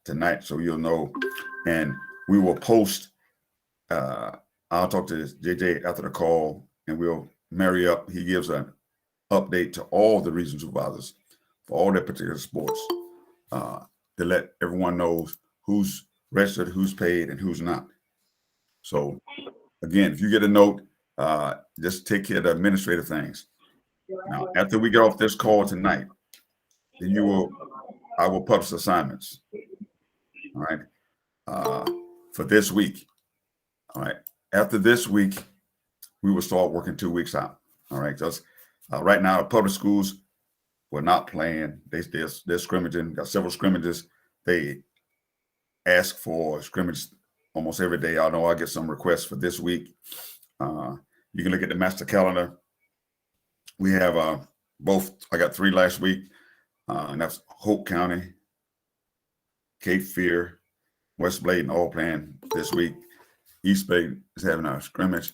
tonight, so you'll know. And we will post. I'll talk to JJ after the call, and we'll marry up. He gives an update to all the region supervisors for all their particular sports to let everyone know who's registered, who's paid, and who's not. So again, if you get a note, just take care of the administrative things. Now, after we get off this call tonight, then I will publish assignments. All right, for this week. All right. After this week, we will start working 2 weeks out. All right. Just right now, the public schools were not playing. They're scrimmaging. Got several scrimmages. They ask for scrimmages almost every day. I know I get some requests for this week. You can look at the master calendar. We have both. I got 3 last week, and that's Hope County, Cape Fear, West Bladen all playing this week. East Bay is having a scrimmage.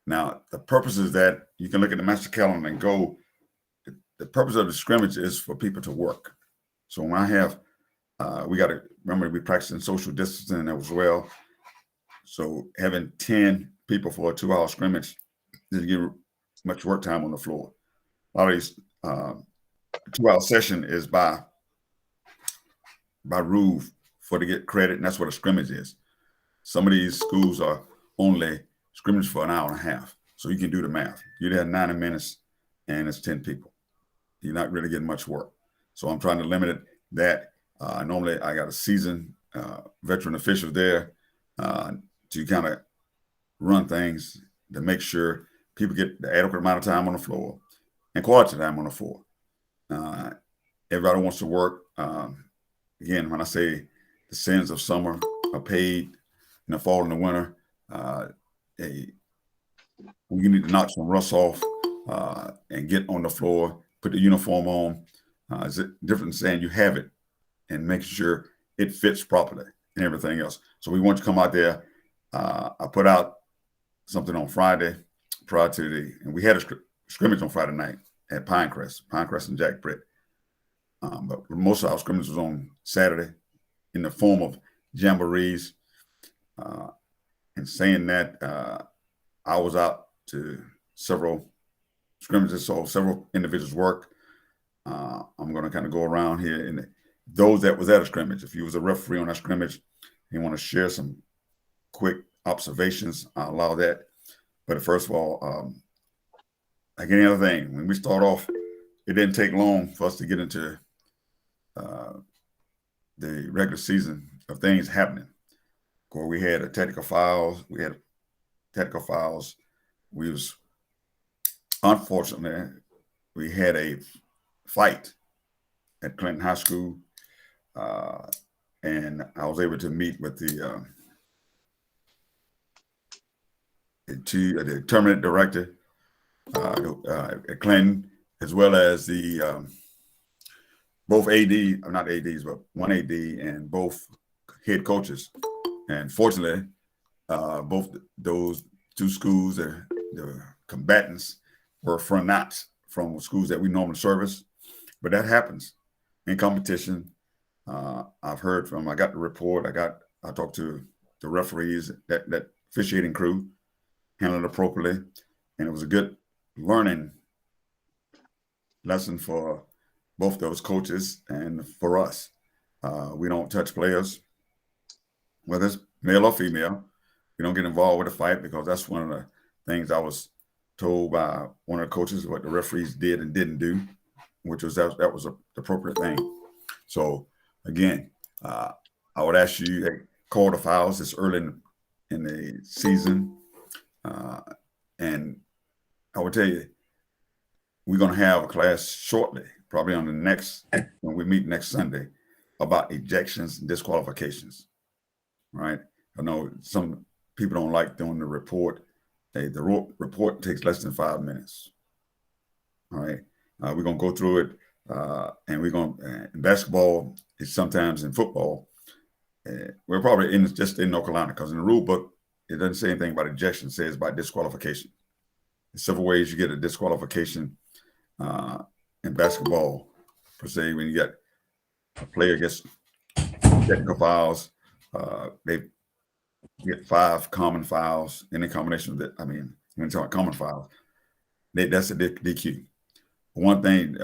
Now, the purpose is that you can look at the master calendar and go. The purpose of the scrimmage is for people to work. So when I have, we got to remember we practicing social distancing as well. So having 10 people for a 2-hour scrimmage doesn't give much work time on the floor. A lot of these 2-hour session is by rule for to get credit, and that's what a scrimmage is. Some of these schools are only scrimmage for an hour and a half. So you can do the math. You'd have 90 minutes and it's 10 people. You're not really getting much work. So I'm trying to limit that. Normally I got a seasoned veteran official there to kind of run things to make sure people get the adequate amount of time on the floor and quality time on the floor. Everybody wants to work. Again, when I say the sins of summer are paid in the fall and the winter, we need to knock some rust off and get on the floor, put the uniform on. It's different than saying you have it and making sure it fits properly and everything else. So we want you to come out there. I put out something on Friday prior to and we had a scrimmage on Friday night at Pinecrest and Jack Britt. But most of our scrimmage was on Saturday in the form of jamborees. And saying that, I was out to several scrimmages, so several individuals work. I'm going to kind of go around here and those that was at a scrimmage. If you was a referee on that scrimmage, you want to share some quick observations, I'll allow that. But first of all, like any other thing, when we start off, it didn't take long for us to get into the regular season of things happening. Where we had technical fouls. Unfortunately, we had a fight at Clinton High School, and I was able to meet with the tournament director at Clinton, as well as the both not ADs, but one AD and both head coaches. And fortunately, both those 2 schools, the combatants were not from schools that we normally service, but that happens in competition. I've heard from, I got the report, I talked to the referees, that officiating crew handled it appropriately, and it was a good learning lesson for both those coaches and for us. We don't touch players, whether it's male or female. We don't get involved with a fight because that's one of the things I was told by one of the coaches what the referees did and didn't do, which was that was the appropriate thing. So again, I would ask you to call the fouls. It's early in the season, and I would tell you we're going to have a class shortly, probably on the next when we meet next Sunday, about ejections and disqualifications. Right? I know some people don't like doing the report. The report takes less than 5 minutes. All right. We're going to go through it. And we're going to, in basketball, it's sometimes in football. We're probably just in North Carolina because in the rule book, it doesn't say anything about ejection. It says about disqualification. There's several ways you get a disqualification in basketball, per se, when you get a player gets technical fouls. They get 5 common fouls, any combination of that. I mean, when you talk about common fouls, that's a DQ. One thing,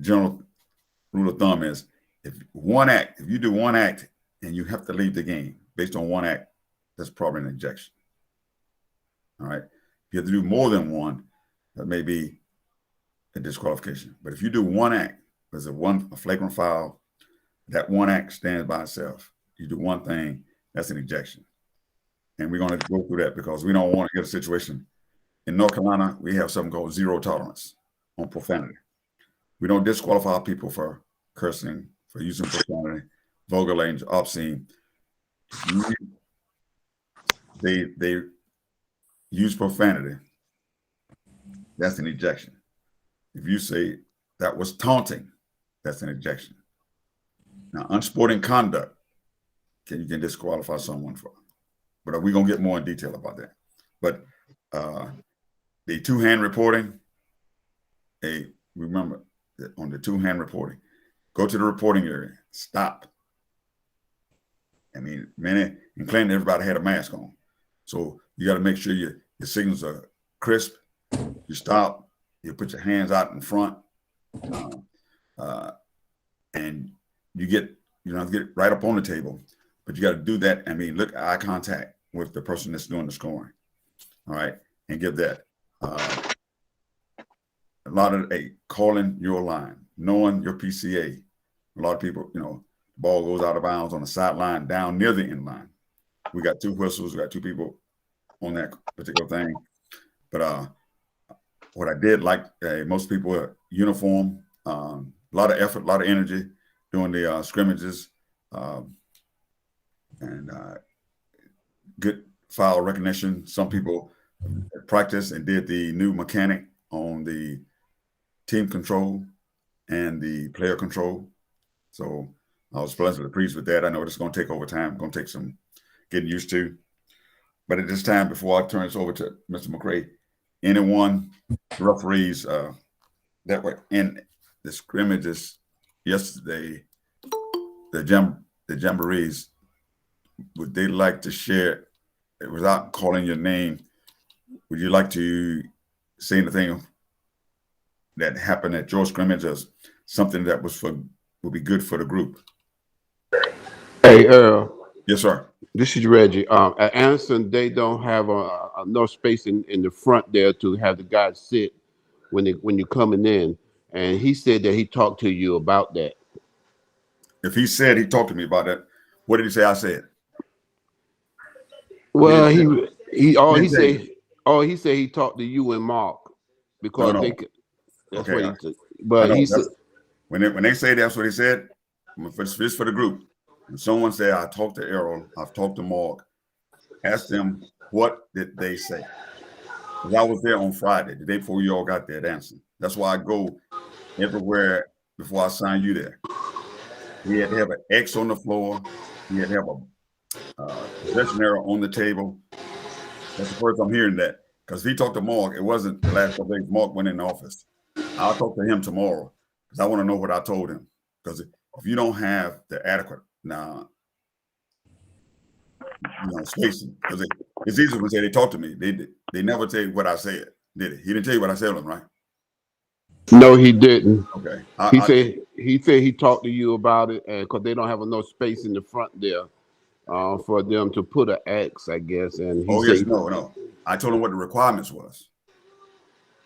general rule of thumb is if you do one act and you have to leave the game based on one act, that's probably an ejection. All right. If you have to do more than one, that may be a disqualification. But if you do one act, there's a flagrant foul, that one act stands by itself. You do one thing, that's an ejection. And we're going to go through that because we don't want to get a situation. In North Carolina, we have something called zero tolerance on profanity. We don't disqualify people for cursing, for using profanity, vulgar language, obscene. They use profanity, that's an ejection. If you say that was taunting, that's an ejection. Now, unsporting conduct, you can disqualify someone for. But we're going to get more in detail about that. But the two-hand reporting, remember that on the two-hand reporting, go to the reporting area, stop. I mean, in Clinton, everybody had a mask on. So you got to make sure your signals are crisp. You stop, you put your hands out in front, and you don't have to get right up on the table, but you got to do that. I mean, look, eye contact with the person that's doing the scoring. All right. And give that. A lot of calling your line, knowing your PCA. A lot of people, the ball goes out of bounds on the sideline down near the end line. We got 2 whistles. We got 2 people on that particular thing. But what I did like, most people are uniform, a lot of effort, a lot of energy doing the scrimmages, and good foul recognition. Some people practiced and did the new mechanic on the team control and the player control. So I was pleasantly pleased with that. I know it's going to take over time, going to take some getting used to. But at this time, before I turn this over to Mr. McCray, anyone, referees that were in the scrimmages yesterday, the jamborees, would they like to share, without calling your name, would you like to say anything that happened at your scrimmage as something that would be good for the group? Hey, Earl. Yes, sir. This is Reggie. At Anderson, they don't have enough space in the front there to have the guys sit when you're coming in. And he said that he talked to you about that. If he said he talked to me about that, what did he say I said? Well, he said he talked to you and Mark because No. they could. That's okay, what he said. But he said when they say that's what he said, it's for the group. When someone said I talked to Errol, I've talked to Mark, ask them what did they say. Because I was there on Friday, the day before you all got there dancing. That's why I go everywhere before I sign you there. We had to have an X on the floor. We had to have a possession arrow on the table. That's the first I'm hearing that. Because if he talked to Mark, it wasn't the last couple days. Mark went in the office. I'll talk to him tomorrow because I want to know what I told him. Because if you don't have the adequate spacing, because it's easy to say they talked to me. They never tell you what I said, did he? He didn't tell you what I said to him, right? No, he didn't. Okay. He said he talked to you about it because they don't have enough space in the front there for them to put an X, I guess. And no. I told him what the requirements was.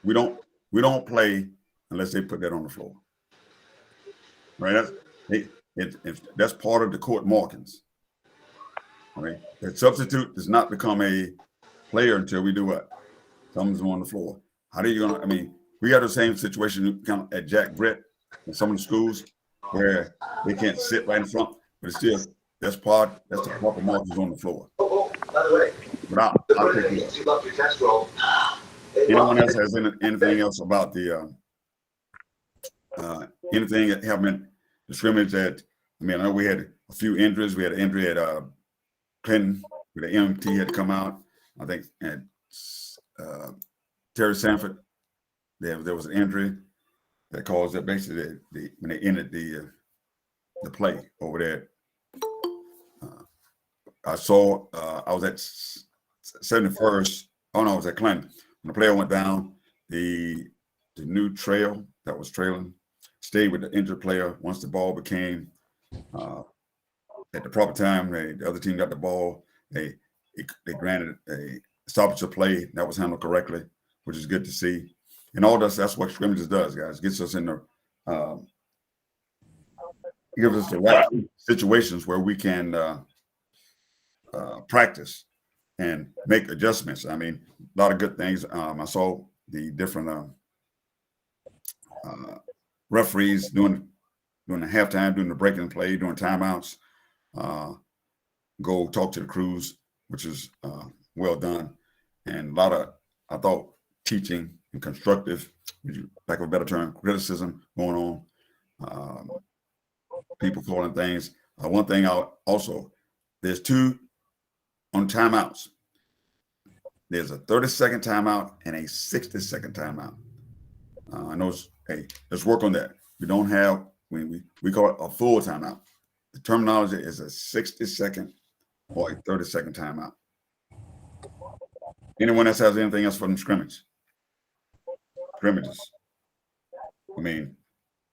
We don't play unless they put that on the floor. Right? That's part of the court markings. All right. The substitute does not become a player until we do what? Something's on the floor. How are you gonna? We got the same situation kind of at Jack Brett in some of the schools where they can't sit right in front, but it's still that's the proper markings on the floor. But I'll take you up. Anyone else has anything else about the anything that happened the scrimmage that I know we had a few injuries. We had an injury at Clinton where the MT had to come out. I think at Terry Sanford, there was an injury that caused that basically when they ended the the play over there. I saw I was at 71st. Oh no, I was at Clinton. When the player went down, the new trail that was trailing stayed with the injured player. Once the ball became at the proper time, the other team got the ball. They granted a stoppage of play that was handled correctly, which is good to see. And all that's what scrimmages does, guys. Gets us in the gives us the right situations where we can practice and make adjustments. I mean, a lot of good things. I saw the different referees doing the halftime, doing the breaking play, doing timeouts. Go talk to the crews, which is well done, and a lot of, I thought, teaching and constructive, lack of a better term, criticism going on. People calling things. One thing there's two on timeouts. There's a 30-second timeout and a 60-second timeout. I know. Hey, let's work on that. We don't have we call it a full timeout. The terminology is a 60-second or a 30-second timeout. Anyone else has anything else for them scrimmages? I mean,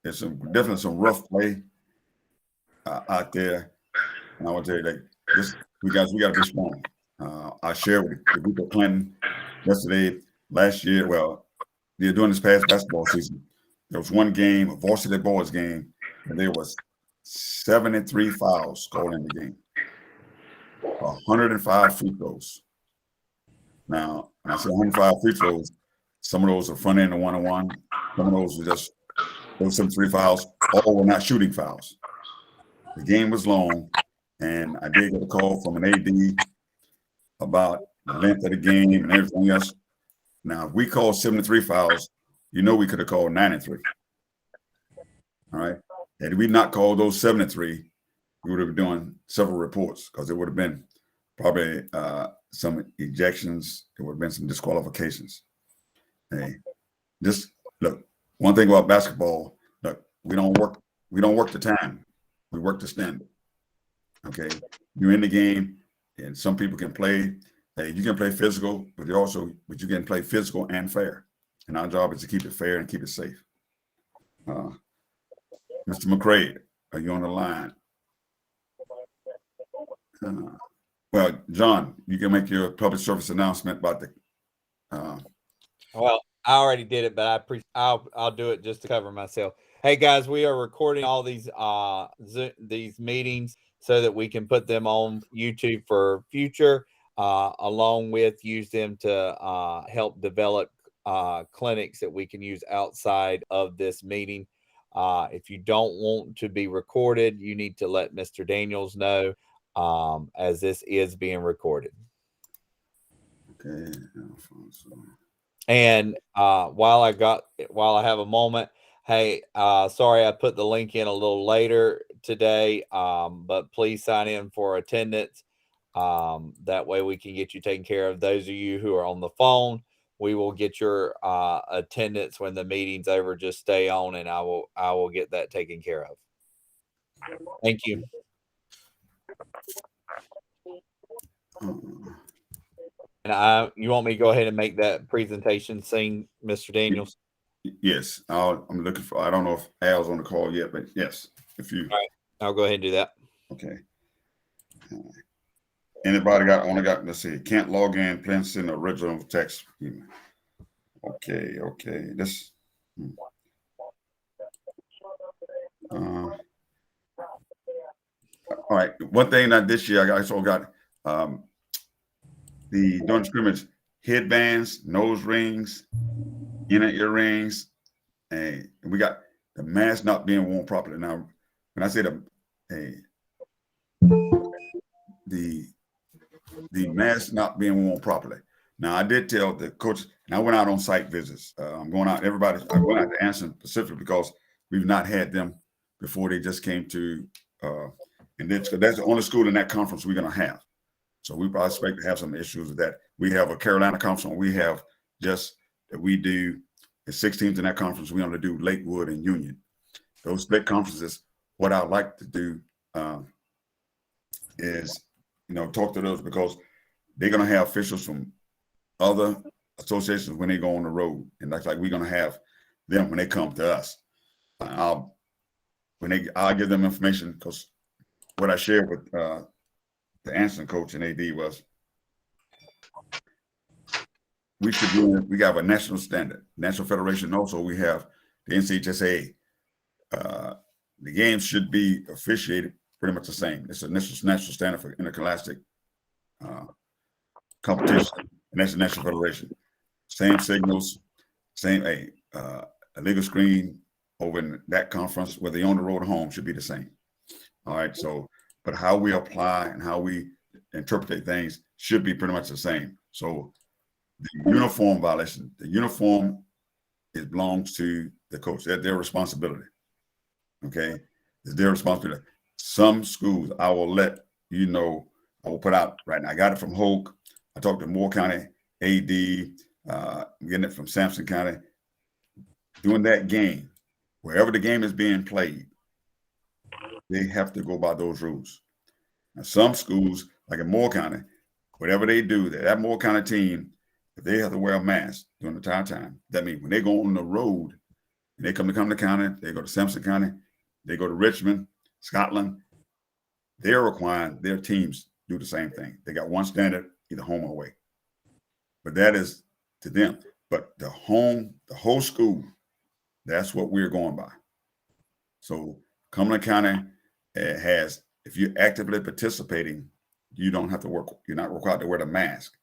there's definitely some rough play out there, and I want to tell you that we got to be strong. I shared with the group of Clinton yesterday, last year. Well, during this past basketball season, there was one game, a varsity boys game, and there was 73 fouls called in the game. 105 free throws. Now, when I say 105 free throws, some of those are front end and one-on-one. Some of those were just those 73 fouls. All were not shooting fouls. The game was long, and I did get a call from an AD about the length of the game and everything else. Now, if we called 73 fouls, we could have called 93. All right. Had we not called those 73, we would have been doing several reports, because there would have been probably some ejections. There would have been some disqualifications. Hey, just look, one thing about basketball, look, we don't work the time. We work the standard. Okay. You're in the game, and some people can play. Hey, you can play physical, but you can play physical and fair. And our job is to keep it fair and keep it safe. Mr. McCrae, are you on the line? Well, John, you can make your public service announcement about the. Well, I already did it, but I'll do it just to cover myself. Hey guys, we are recording all these meetings so that we can put them on YouTube for future, along with use them to help develop clinics that we can use outside of this meeting. If you don't want to be recorded, you need to let Mr. Daniels know, as this is being recorded. Okay. Alfonso. And while I have a moment, hey, sorry I put the link in a little later today, but please sign in for attendance. That way we can get you taken care of. Those of you who are on the phone, we will get your attendance when the meeting's over. Just stay on, and I will get that taken care of. Thank you. And you want me to go ahead and make that presentation scene, Mr. Daniels? Yes, I'm looking for. I don't know if Al's on the call yet, but yes, if you. All right, I'll go ahead and do that. Okay. Anybody got? Let's see. Can't log in. Please send the original text. Okay. This. All right. One thing that this year I also got the during scrimmage headbands, nose rings, inner earrings, and we got the mask not being worn properly. Now, when I say the mask not being worn properly. Now, I did tell the coach, and I went out on site visits. I'm going out. I went out to Anson specifically because we've not had them before. They just came to, and that's the only school in that conference we're going to have. So we probably expect to have some issues with that. We have a Carolina conference. We have just that we do the 6 teams in that conference. We only do Lakewood and Union. Those split conferences what I'd like to do is, talk to those, because they're going to have officials from other associations when they go on the road. And that's like we're going to have them when they come to us. I'll give them information, because what I shared with the Anderson coach and AD was we have a national standard, National Federation. Also, we have the NCHSA. The games should be officiated pretty much the same. It's a national standard for interscholastic competition, and that's the National Federation. Same signals, same a legal screen over in that conference, whether you're on the road or home, should be the same. All right. So, but how we apply and how we interpret things should be pretty much the same. So, the uniform violation, the uniform, it belongs to the coach. That's their responsibility. Okay, it's their responsibility. Some schools, I will let you know, I will put out right now. I got it from Hoke. I talked to Moore County AD. I'm getting it from Sampson County. During that game, wherever the game is being played, they have to go by those rules. Now, some schools, like in Moore County, whatever they do, that Moore County team, if they have to wear a mask during the entire time, that means when they go on the road and they come to Cumberland County, they go to Sampson County, they go to Richmond, Scotland, they're requiring their teams do the same thing. They got one standard, either home or away. But that is to them. But the whole school, that's what we're going by. So Cumberland County has, if you're actively participating, you don't have to work. You're not required to wear the mask.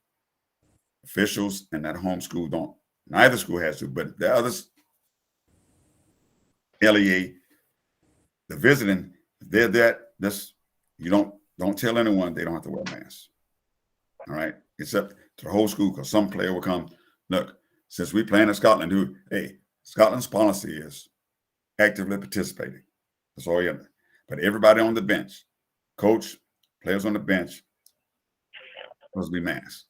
Officials and that home school don't. Neither school has to, but the others, LEA, the visiting, they're you don't tell anyone they don't have to wear a mask. All right, except to the whole school, because some player will come. Look, since we playing in Scotland, Scotland's policy is actively participating. That's all you have. But everybody on the bench, coach, players on the bench, supposed to be masked.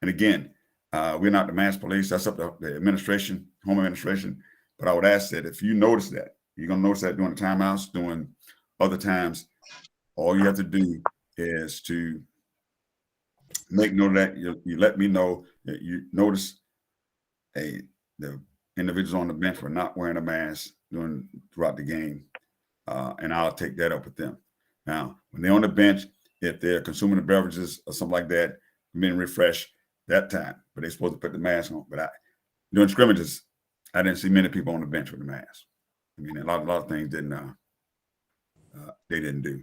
And again, we're not the mask police. That's up to the administration, home administration. But I would ask that if you notice that, you're going to notice that during the timeouts, during other times, all you have to do is to make note of that. You let me know that you notice the individuals on the bench were not wearing a mask throughout the game, and I'll take that up with them. Now, when they're on the bench, if they're consuming the beverages or something like that, being refreshed that time, but they're supposed to put the mask on. But during scrimmages, I didn't see many people on the bench with the mask. I mean, a lot of things they didn't do.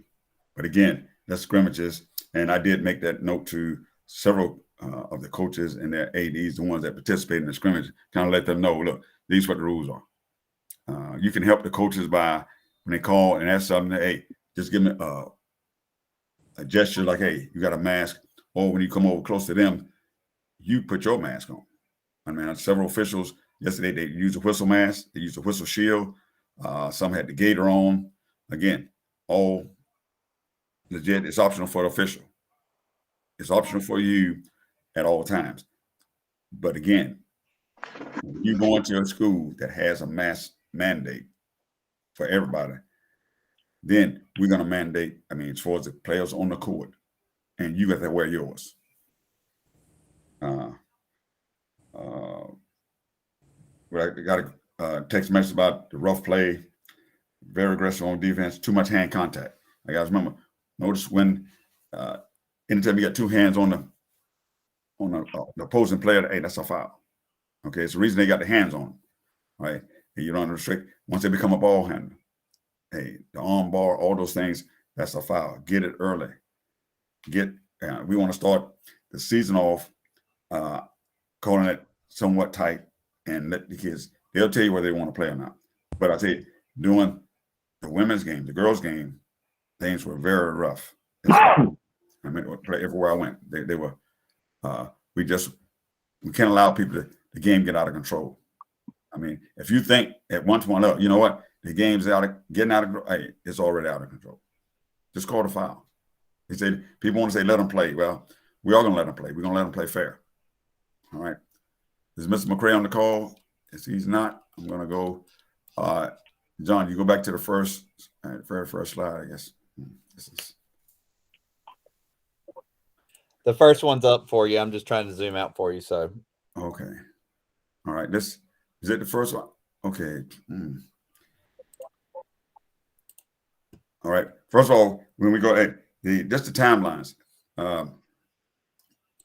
But again, that's scrimmages, and I did make that note to several of the coaches and their ADs, the ones that participate in the scrimmage, kind of let them know, look, these are what the rules are. You can help the coaches by when they call and ask something, hey, just give me a gesture like, hey, you got a mask, or when you come over close to them, you put your mask on. I mean, several officials yesterday, they used a whistle mask, they used a whistle shield. Some had the gaiter on. Again, all legit. It's optional for the official. It's optional for you at all times. But again, when you go into a school that has a mask mandate for everybody, then we're going to mandate, as far as the players on the court, and you got to wear yours. I got a text message about the rough play, very aggressive on defense, too much hand contact. I guys remember, notice when anytime you got two hands on the opposing player, hey, that's a foul. Okay, it's the reason they got the hands on, right? And you don't restrict once they become a ball handler. Hey, the arm bar, all those things, that's a foul. Get it early. We want to start the season off calling it somewhat tight and let the kids, they'll tell you whether they want to play or not. But I tell you, doing the women's game, the girls' game, things were very rough. Everywhere I went, they were. We can't allow people the game get out of control. If you think at 1-1 up, you know what, the game's getting out of control. Hey, it's already out of control. Just call the foul. They say people want to say let them play. Well, we are going to let them play. We're going to let them play fair. All right. Is Mr. McCray on the call? If he's not, I'm going to go. John, you go back to the very first slide, I guess. This is, The first one's up for you. I'm just trying to zoom out for you. So, okay. All right. This is it. The first one. Okay. All right. First of all, when we go at just the timelines. Earl,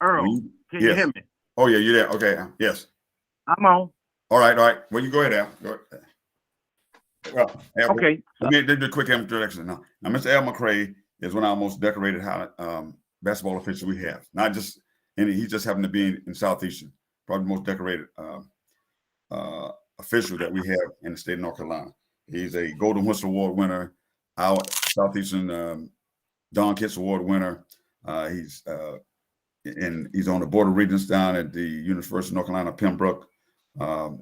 can you yes. hear me? Oh yeah, you're there. Okay. Yes. I'm on. All right. All right. Well, you go ahead, Al. Go ahead. Well, Al, Okay. Let me do a quick introduction now. Now, Mr. Al McCray is one of our most decorated basketball officials we have. Not just, and he just happened to be in Southeastern, probably the most decorated official that we have in the state of North Carolina. He's a Golden Whistle Award winner, our Southeastern Don Kitts Award winner. He's on the Board of Regents down at the University of North Carolina, Pembroke. Other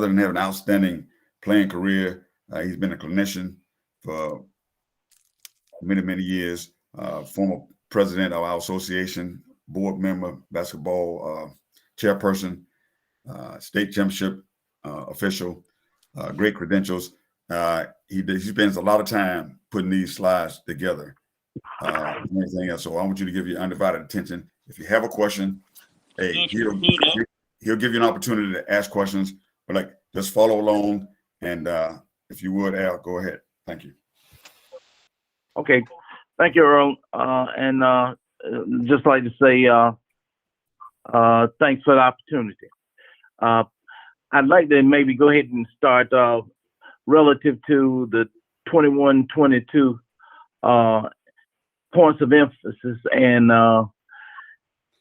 than having an outstanding playing career, he's been a clinician for many, many years. Former president of our association, board member, basketball chairperson, state championship official, great credentials. He spends a lot of time putting these slides together. Anything else? So I want you to give your undivided attention. If you have a question, hey, he'll give you an opportunity to ask questions, but like just follow along. And if you would, Al, go ahead. Thank you. Okay. Thank you, Earl. And just like to say thanks for the opportunity. I'd like to maybe go ahead and start relative to the 21-22 points of emphasis. And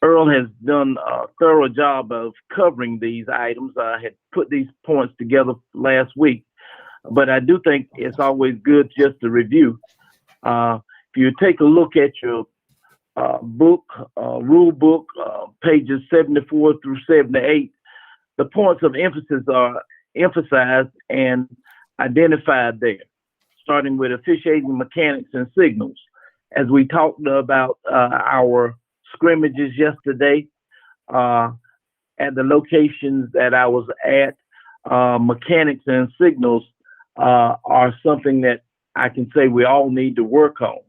Earl has done a thorough job of covering these items. I had put these points together last week, but I do think it's always good just to review. If you take a look at your rule book, pages 74 through 78, the points of emphasis are emphasized and identified there, starting with officiating, mechanics, and signals. As we talked about our scrimmages yesterday at the locations that I was at, mechanics and signals are something that I can say we all need to work on.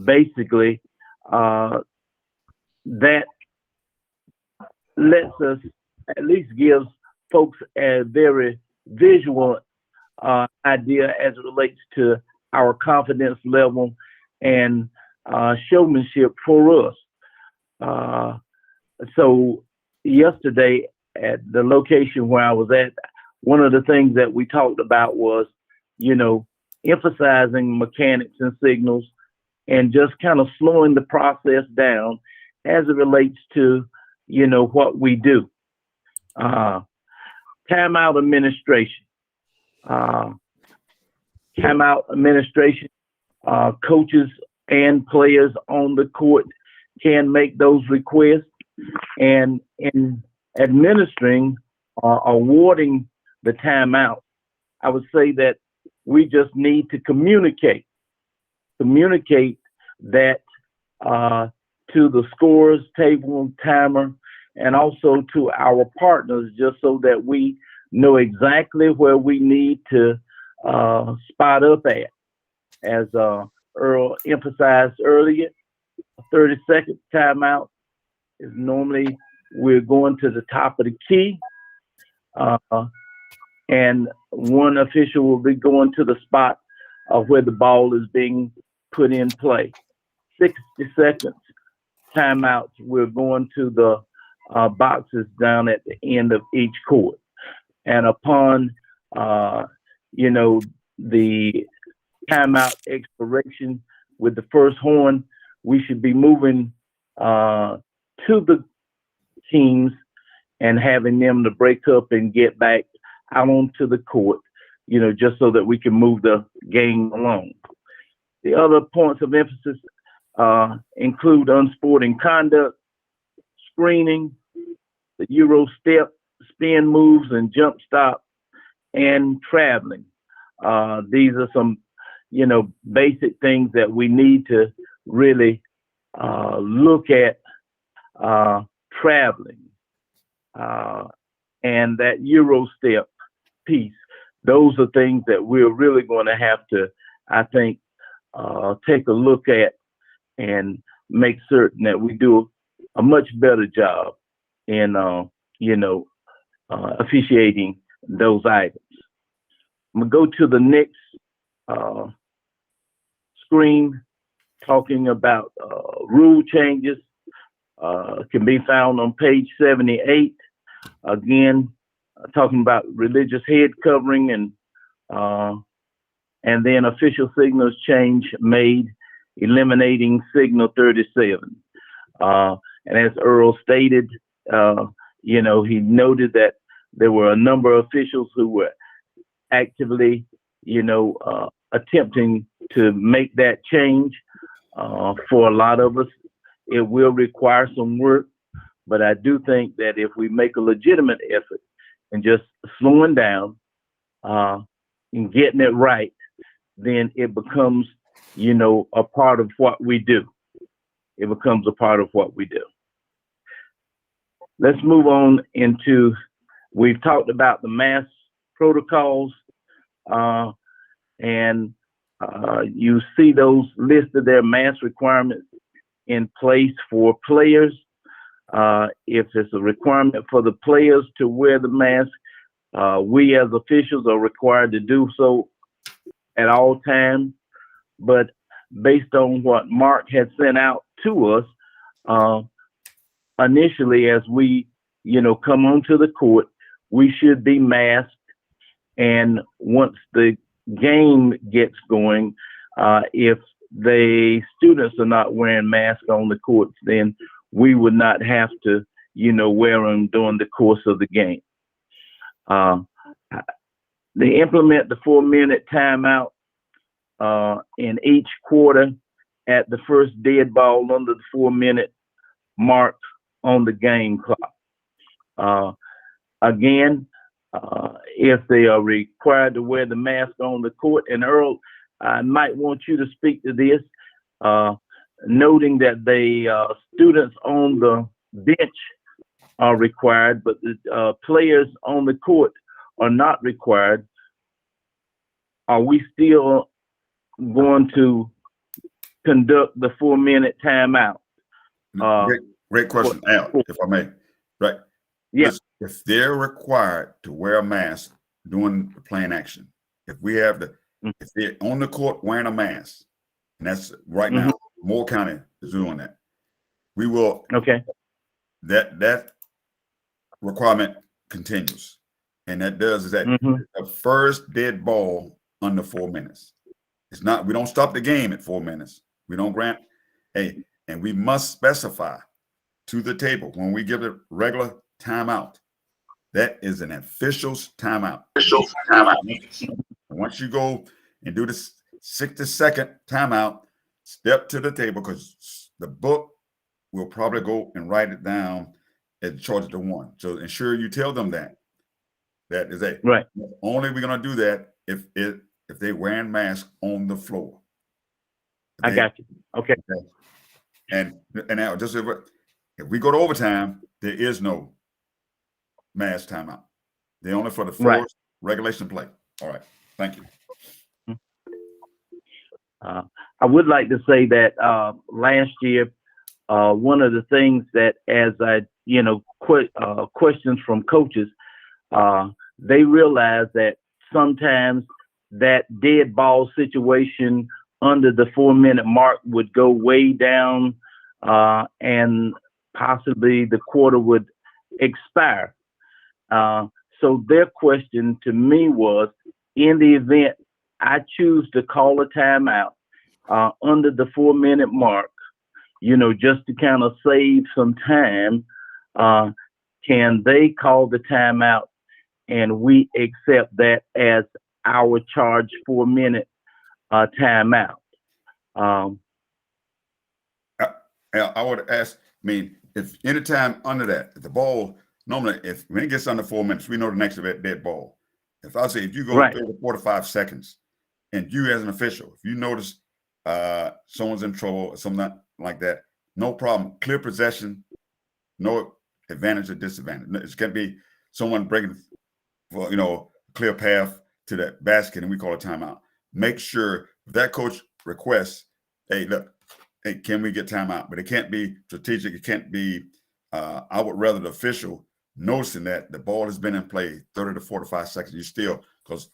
Basically, that lets us, at least gives folks a very visual idea as it relates to our confidence level and showmanship for us. So yesterday at the location where I was at, one of the things that we talked about was, emphasizing mechanics and signals and just kind of slowing the process down as it relates to, what we do. Timeout administration. Timeout administration, coaches and players on the court can make those requests, and in administering or awarding the timeout, I would say that we just need to communicate that to the scorers table, timer, and also to our partners, just so that we know exactly where we need to spot up at. As Earl emphasized earlier, a 30-second timeout is normally we're going to the top of the key, and one official will be going to the spot where the ball is being put in play. 60 seconds timeouts, we're going to the boxes down at the end of each court. And upon, the timeout expiration with the first horn, we should be moving to the teams and having them to break up and get back out onto the court, just so that we can move the game along. The other points of emphasis include unsporting conduct, screening, the Euro step, spin moves, and jump stop, and traveling. These are some, basic things that we need to really look at traveling. And that Euro step piece, those are things that we're really going to have to, I think, take a look at and make certain that we do a much better job in, officiating those items. I'm going to go to the next screen, talking about rule changes. Can be found on page 78. Again, talking about religious head covering and then official signals change made, eliminating signal 37. And as Earl stated, he noted that there were a number of officials who were actively, attempting to make that change. For a lot of us, it will require some work, but I do think that if we make a legitimate effort and just slowing down and getting it right, then it becomes, a part of what we do. It becomes a part of what we do. Let's move on into, we've talked about the mask protocols, and you see those listed there, mask requirements in place for players. If it's a requirement for the players to wear the mask, we as officials are required to do so at all times. But based on what Mark had sent out to us, initially as we, come onto the court, we should be masked. And once the game gets going, if the students are not wearing masks on the courts, then we would not have to, wear them during the course of the game. They implement the 4-minute timeout in each quarter at the first dead ball under the 4-minute mark on the game clock. Again, if they are required to wear the mask on the court, and Earl, I might want you to speak to this, noting that the students on the bench are required, but the players on the court are not required. Are we still going to conduct the 4-minute timeout? Great question, Al, if I may. Right. Yes. If they're required to wear a mask during the playing action, if we have if they're on the court wearing a mask, and that's right now, Moore County is doing that. We will. Okay. That requirement continues, and that does is that the first dead ball under 4 minutes. It's not. We don't stop the game at 4 minutes. We don't grant and we must specify to the table when we give a regular timeout. That is an official's timeout. Once you go and do the 60-second timeout, step to the table, because the book will probably go and write it down as charged to 1. So ensure you tell them that is a right. Only we're gonna do that if they wearing masks on the floor. I got you. Okay. And now just if we go to overtime, there is no mask timeout. They're only for the forced regulation play. All right. Thank you. I would like to say that last year, one of the things that, as I, questions from coaches, they realized that sometimes that dead ball situation under the 4-minute mark would go way down, and possibly the quarter would expire. So their question to me was, in the event I choose to call a timeout under the 4-minute mark, just to kind of save some time, can they call the timeout and we accept that as our charge 4-minute timeout? I would ask, if any time under that, if the ball, normally when it gets under 4 minutes, we know the next dead ball. If I say, if you go 30 to 45 seconds and you as an official, if you notice someone's in trouble or something like that, no problem. Clear possession, no advantage or disadvantage. It's going to be someone breaking, clear path to that basket and we call a timeout, make sure if that coach requests, hey, look, hey, can we get timeout? But it can't be strategic. It can't be, I would rather the official noticing that the ball has been in play 30 to 45 seconds. You still, because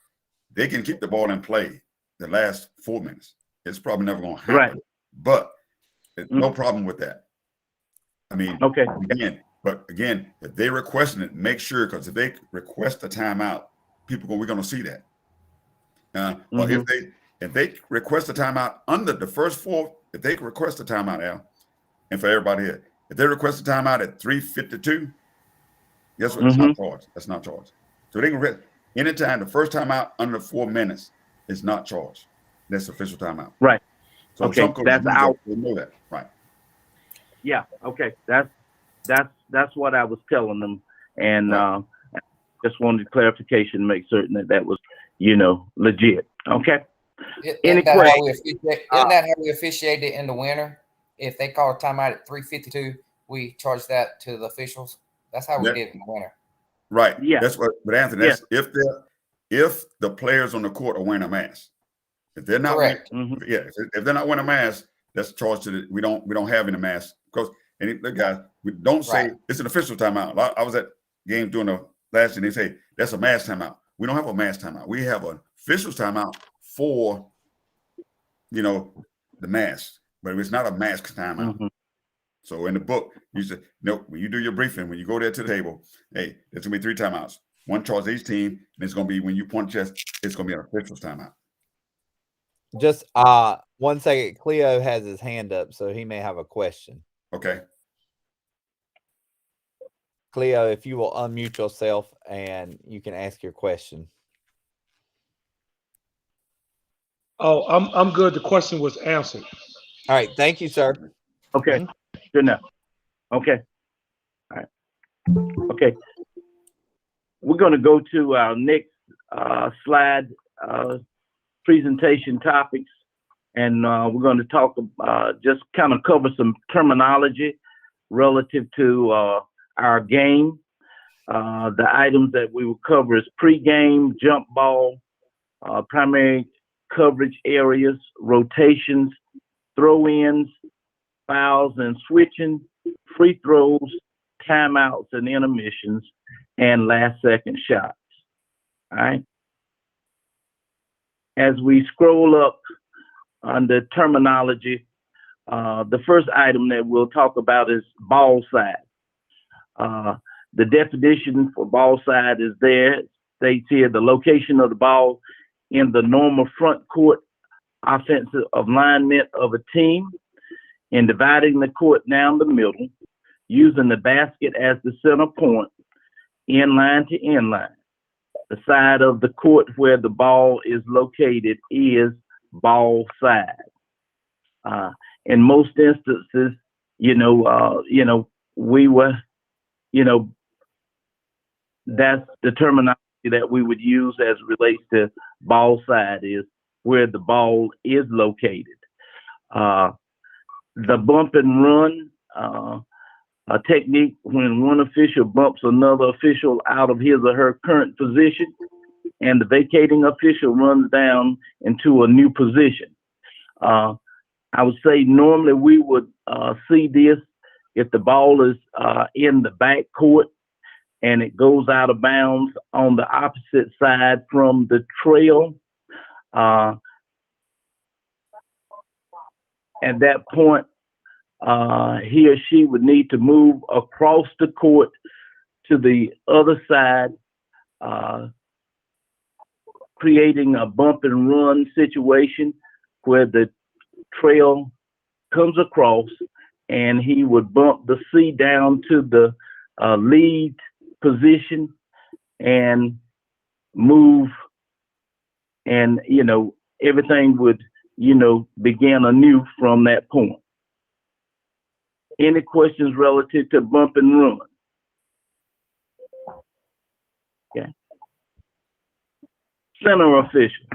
they can keep the ball in play the last 4 minutes. It's probably never going to happen. Right. But no problem with that. I mean, Okay. Again, if they requesting it, make sure, because if they request a timeout, we're going to see that. Or if they request a timeout under the first 4, if they request a timeout, Al, and for everybody here, if they request a timeout at 3:52, guess what? It's not charged. That's not charged. So they can anytime the first timeout under 4 minutes is not charged. That's official timeout. Right. So okay. some coaches know that. Right. Yeah. Okay. That's what I was telling them, and right. Just wanted clarification to make certain that was, legit. Okay. Isn't that how we officiated in the winter? If they call a timeout at 3:52, we charge that to the officials. That's how we did it in the winter. Right. Yeah. That's what. But Anthony, that's if the players on the court are wearing a mask. If they're not, correct. If they're not wearing a mask, that's charged to the. We don't have any masks because the guys we don't say it's an official timeout. I was at games during the last year. They say that's a mask timeout. We don't have a mask timeout. We have an official timeout for, the mask, but it's not a mask timeout. So in the book, you say, no, when you do your briefing, when you go there to the table, hey, there's going to be 3 timeouts. One charge each team, and it's going to be when you point chest, it's going to be an official timeout. Just 1 second. Cleo has his hand up, so he may have a question. Okay. Cleo, if you will unmute yourself and you can ask your question. Oh, I'm good. The question was answered. All right. Thank you, sir. Okay. Good enough. Okay. All right. Okay. We're going to go to our next slide presentation topics, and we're going to talk just kind of cover some terminology relative to our game. The items that we will cover is pregame, jump ball, primary coverage areas, rotations, throw-ins, fouls and switching, free throws, timeouts and intermissions, and last-second shots. All right. As we scroll up under terminology, the first item that we'll talk about is ball side. The definition for ball side is there. It states here the location of the ball in the normal front court offensive alignment of a team, and dividing the court down the middle, using the basket as the center point, end line to end line. The side of the court where the ball is located is ball side. In most instances, we were, that's the terminology that we would use as it relates to ball side, is where the ball is located. The bump and run, a technique when one official bumps another official out of his or her current position, and the vacating official runs down into a new position. I would say normally we would see this if the ball is in the back court and it goes out of bounds on the opposite side from the trail. At that point, he or she would need to move across the court to the other side, creating a bump and run situation where the trail comes across and he would bump the C down to the lead position and move, and everything would begin anew from that point. Any questions relative to bump and run? Okay. Center official.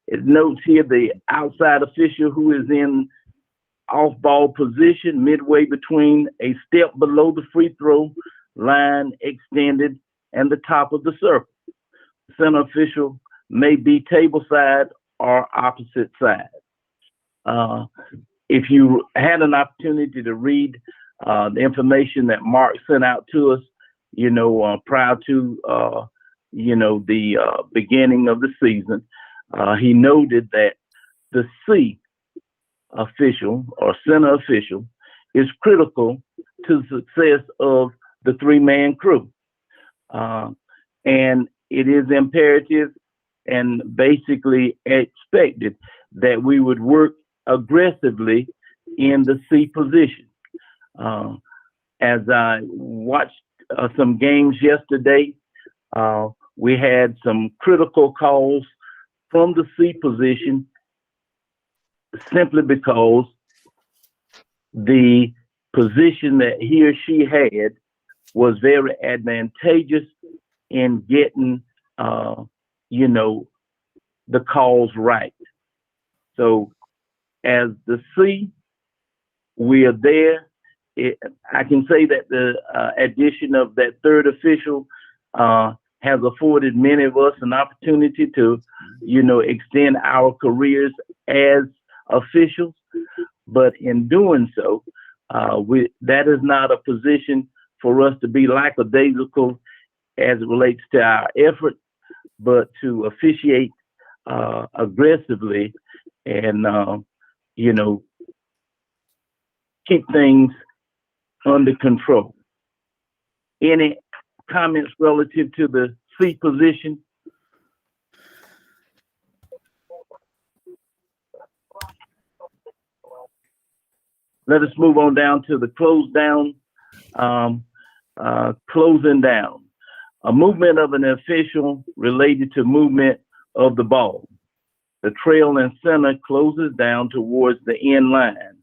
It notes here the outside official who is in off-ball position midway between a step below the free throw line extended and the top of the circle. center official may be table side or opposite side. If you had an opportunity to read the information that Mark sent out to us, prior to, the beginning of the season, he noted that the C official or center official is critical to the success of the three-man crew. And it is imperative and basically expected that we would work aggressively in the C position. As I watched some games yesterday, we had some critical calls from the C position simply because the position that he or she had was very advantageous in getting, the calls right. So as the C, we are there. I can say that the addition of that third official has afforded many of us an opportunity to, extend our careers as officials. But in doing so, that is not a position for us to be lackadaisical as it relates to our effort, but to officiate aggressively and, keep things under control. Any comments relative to the C position? Let us move on down to the closing down. A movement of an official related to movement of the ball. The trail and center closes down towards the end line.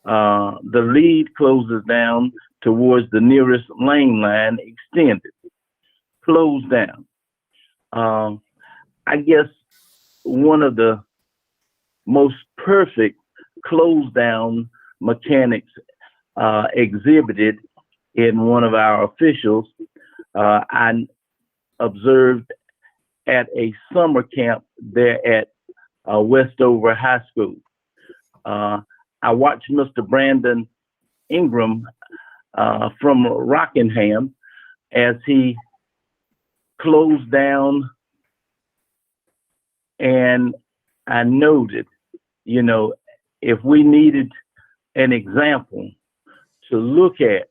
The lead closes down towards the nearest lane line extended. Close down. I guess one of the most perfect close down mechanics exhibited in one of our officials I observed at a summer camp there at Westover High School. I watched Mr. Brandon Ingram from Rockingham as he closed down, and I noted, if we needed an example to look at,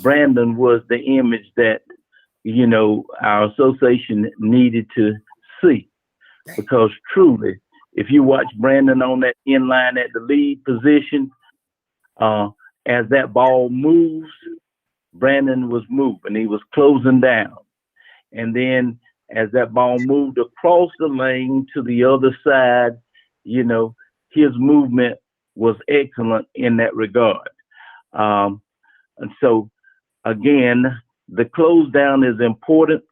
Brandon was the image that, our association needed to see, because truly, if you watch Brandon on that end line at the lead position, as that ball moves, Brandon was moving. He was closing down. And then as that ball moved across the lane to the other side, his movement was excellent in that regard. And so, again, the close down is important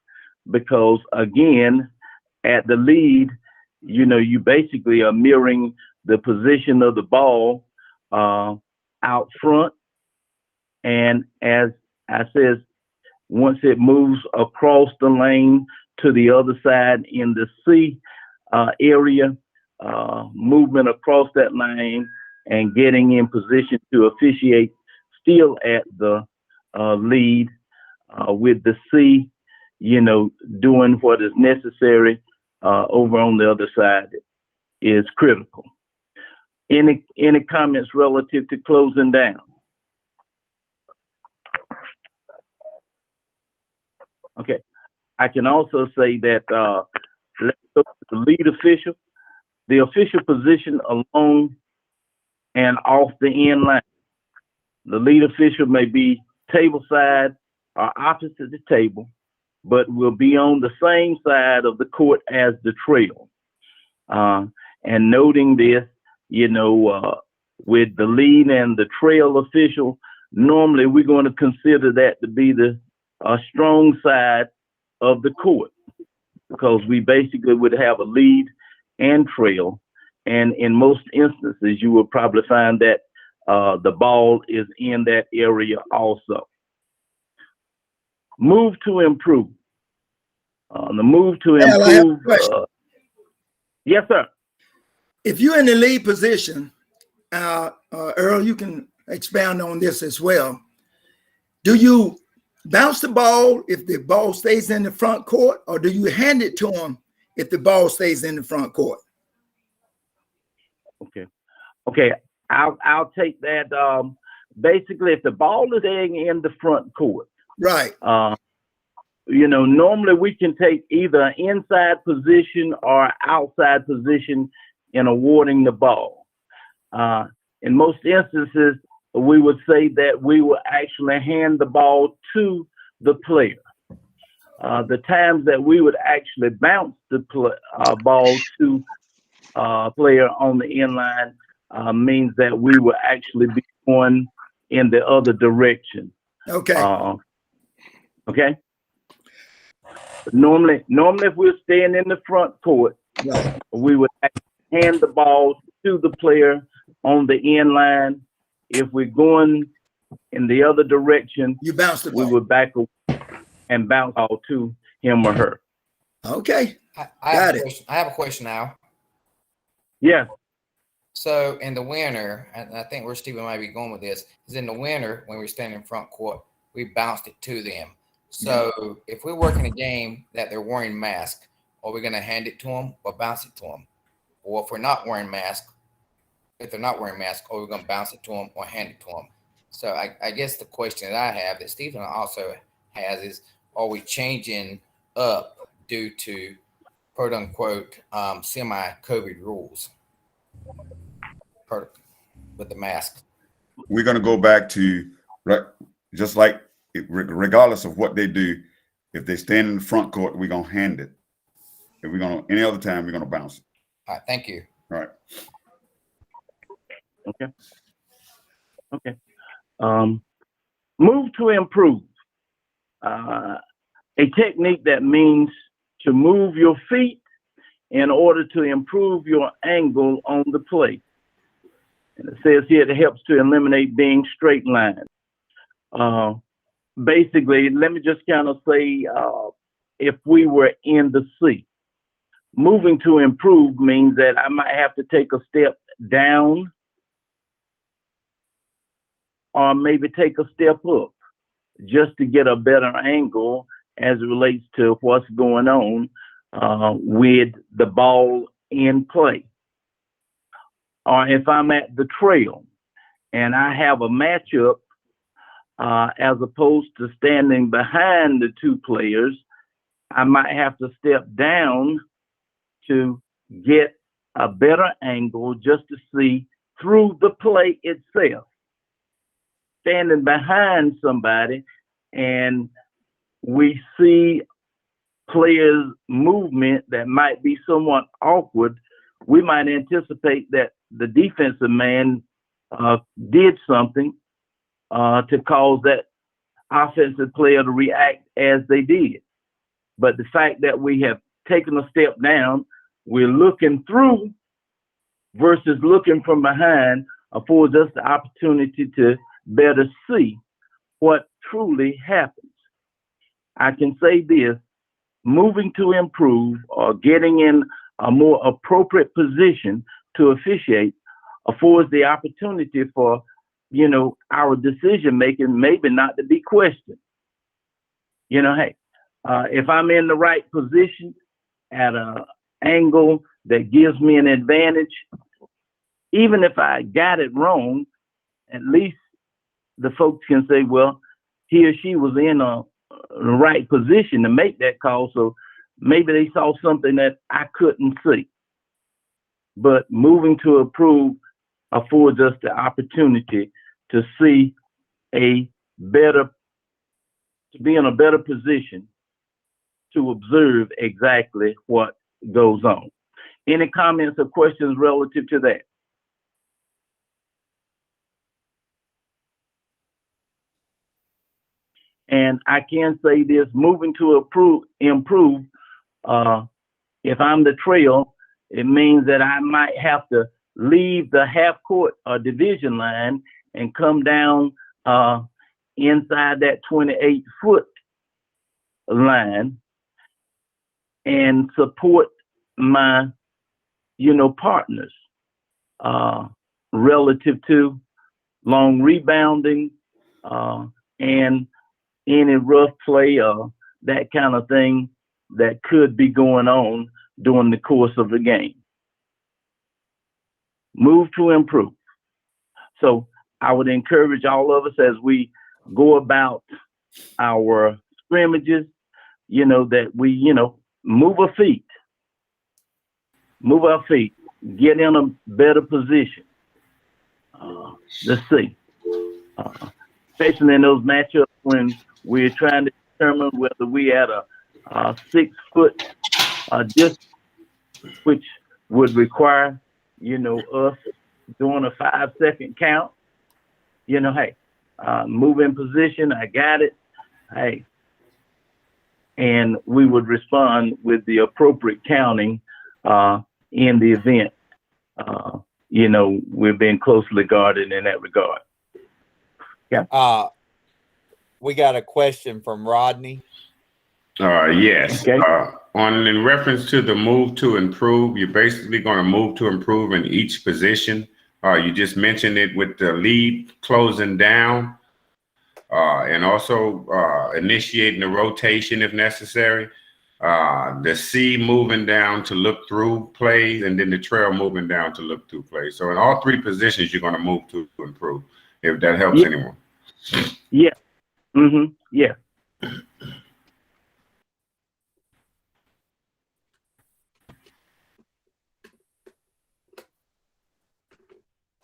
because, again, at the lead, you basically are mirroring the position of the ball out front. And as I said, once it moves across the lane to the other side in the C area, movement across that lane and getting in position to officiate still at the lead with the C, doing what is necessary over on the other side is critical. Any comments relative to closing down? Okay, I can also say that let's go to the lead official. The official position along and off the end line. The lead official may be table side or opposite the table, but will be on the same side of the court as the trail. And noting this, with the lead and the trail official, normally we're going to consider that to be the strong side of the court, because we basically would have a lead and trail. And in most instances, you will probably find that the ball is in that area also. Move to improve. The move to Al, I have a improve. question. Yes, sir. If you're in the lead position, Earl, you can expound on this as well. Do you bounce the ball if the ball stays in the front court, or do you hand it to him if the ball stays in the front court? Okay. I'll take that. Basically, if the ball is staying in the front court, Right. Normally we can take either an inside position or outside position in awarding the ball. In most instances, we would say that we will actually hand the ball to the player. The times that we would actually bounce the ball to a player on the inline means that we will actually be going in the other direction. Okay. Okay. Normally, if we're staying in the front court, Right. we would hand the ball to the player on the inline. If we're going in the other direction, You bounce the we ball. would back away and bounce all to him or her. Okay. I have a question now. Yes. So in the winter, and I think where Stephen might be going with this is in the winter when we stand in front court, we bounced it to them. So if we're working a game that they're wearing masks, are we going to hand it to them or bounce it to them? Or if we're not wearing masks, if they're not wearing masks, are we going to bounce it to them or hand it to them? So I guess the question that I have that Stephen also has is, are we changing up due to quote unquote semi-COVID rules with the mask? We're going to go back to just like regardless of what they do, if they stand in the front court, we're going to hand it. If we're going to any other time, we're going to bounce it. All right, thank you. All right. Okay. Move to improve. A technique that means to move your feet in order to improve your angle on the play. And it says here it helps to eliminate being straight line. Basically, let me just kind of say, if we were in the C, moving to improve means that I might have to take a step down or maybe take a step up just to get a better angle as it relates to what's going on with the ball in play. Or if I'm at the trail and I have a matchup, as opposed to standing behind the two players, I might have to step down to get a better angle just to see through the play itself. Standing behind somebody and we see players' movement that might be somewhat awkward, we might anticipate that the defensive man did something to cause that offensive player to react as they did. But the fact that we have taken a step down, we're looking through versus looking from behind affords us the opportunity to better see what truly happens. I can say this, moving to improve or getting in a more appropriate position to officiate affords the opportunity for, our decision making maybe not to be questioned. Hey, if I'm in the right position at an angle that gives me an advantage, even if I got it wrong, at least the folks can say, well, he or she was in the right position to make that call, so maybe they saw something that I couldn't see. But moving to approve affords us the opportunity to see to be in a better position to observe exactly what goes on. Any comments or questions relative to that? And I can say this, moving to improve, if I'm the trail, it means that I might have to leave the half court or division line and come down inside that 28-foot line and support my, partners, relative to long rebounding, and any rough play or that kind of thing that could be going on during the course of the game. Move to improve. So I would encourage all of us as we go about our scrimmages, that we, move our feet, get in a better position. Let's see. Especially in those matchups when we're trying to determine whether we at a 6 foot distance, which would require, us doing a 5-second count. Hey, move in position. I got it. Hey, and we would respond with the appropriate counting in the event. We're being closely guarded in that regard. Yeah. We got a question from Rodney. Yes. Okay. In reference to the move to improve, you're basically going to move to improve in each position. You just mentioned it with the lead closing down, and also initiating the rotation if necessary. The C moving down to look through plays, and then the trail moving down to look through plays. So in all 3 positions, you're going to move to improve, if that helps anyone. Yeah. Mm-hmm. Yeah.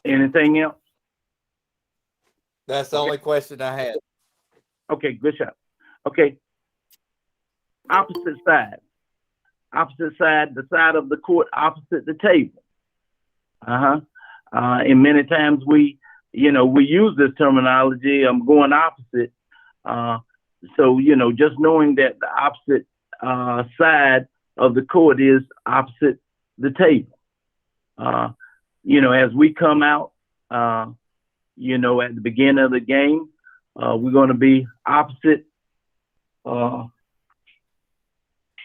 Anything else? That's the only question I had. Okay, good shot. Okay. Opposite side, the side of the court opposite the table. And many times we use this terminology, I'm going opposite. So, just knowing that the opposite side of the court is opposite the table. As we come out, at the beginning of the game, we're going to be opposite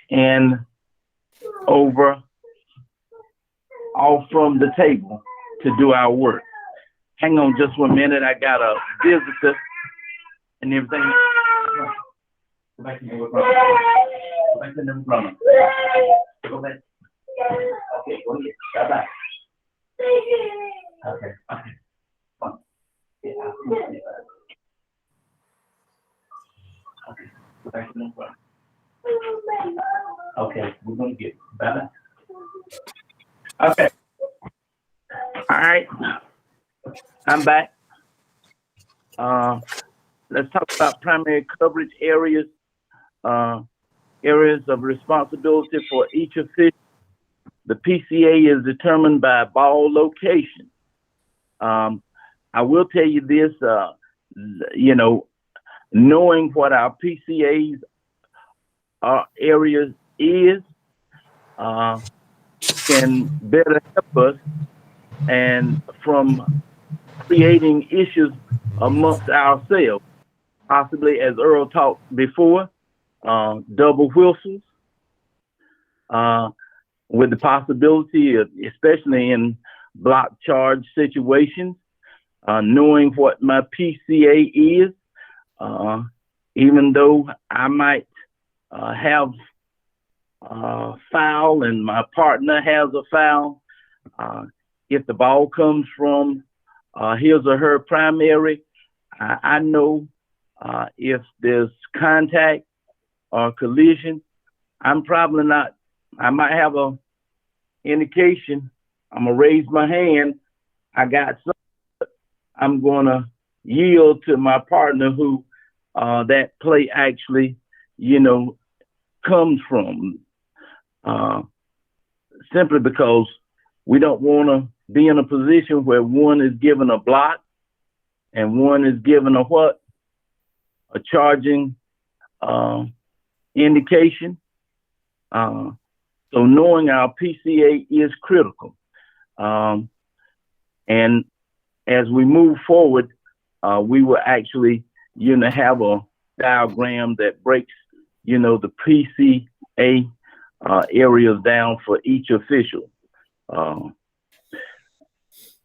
and over off from the table to do our work. Hang on just 1 minute. I got a visitor and everything. Go back in the brother. Go back in the brother. Go back. Okay, go ahead. Bye-bye. Okay. Yeah, okay. Go back in the brother. Okay, we're gonna get better. Okay. All right. I'm back. Let's talk about primary coverage areas. Areas of responsibility for each official. The PCA is determined by ball location. I will tell you this, knowing what our PCA's areas is, can better help us and from creating issues amongst ourselves, possibly, as Earl talked before, double whistles, with the possibility of, especially in block charge situations, knowing what my PCA is, even though I might have a foul and my partner has a foul, if the ball comes from his or her primary, I know if there's contact or collision, I'm probably not, I might have a indication, I'm gonna raise my hand, I got something, I'm gonna yield to my partner who that play actually, comes from, simply because we don't want to be in a position where one is given a block and one is given a what? A charging indication. So knowing our PCA is critical. And as we move forward, we will actually, have a diagram that breaks, the PCA areas down for each official.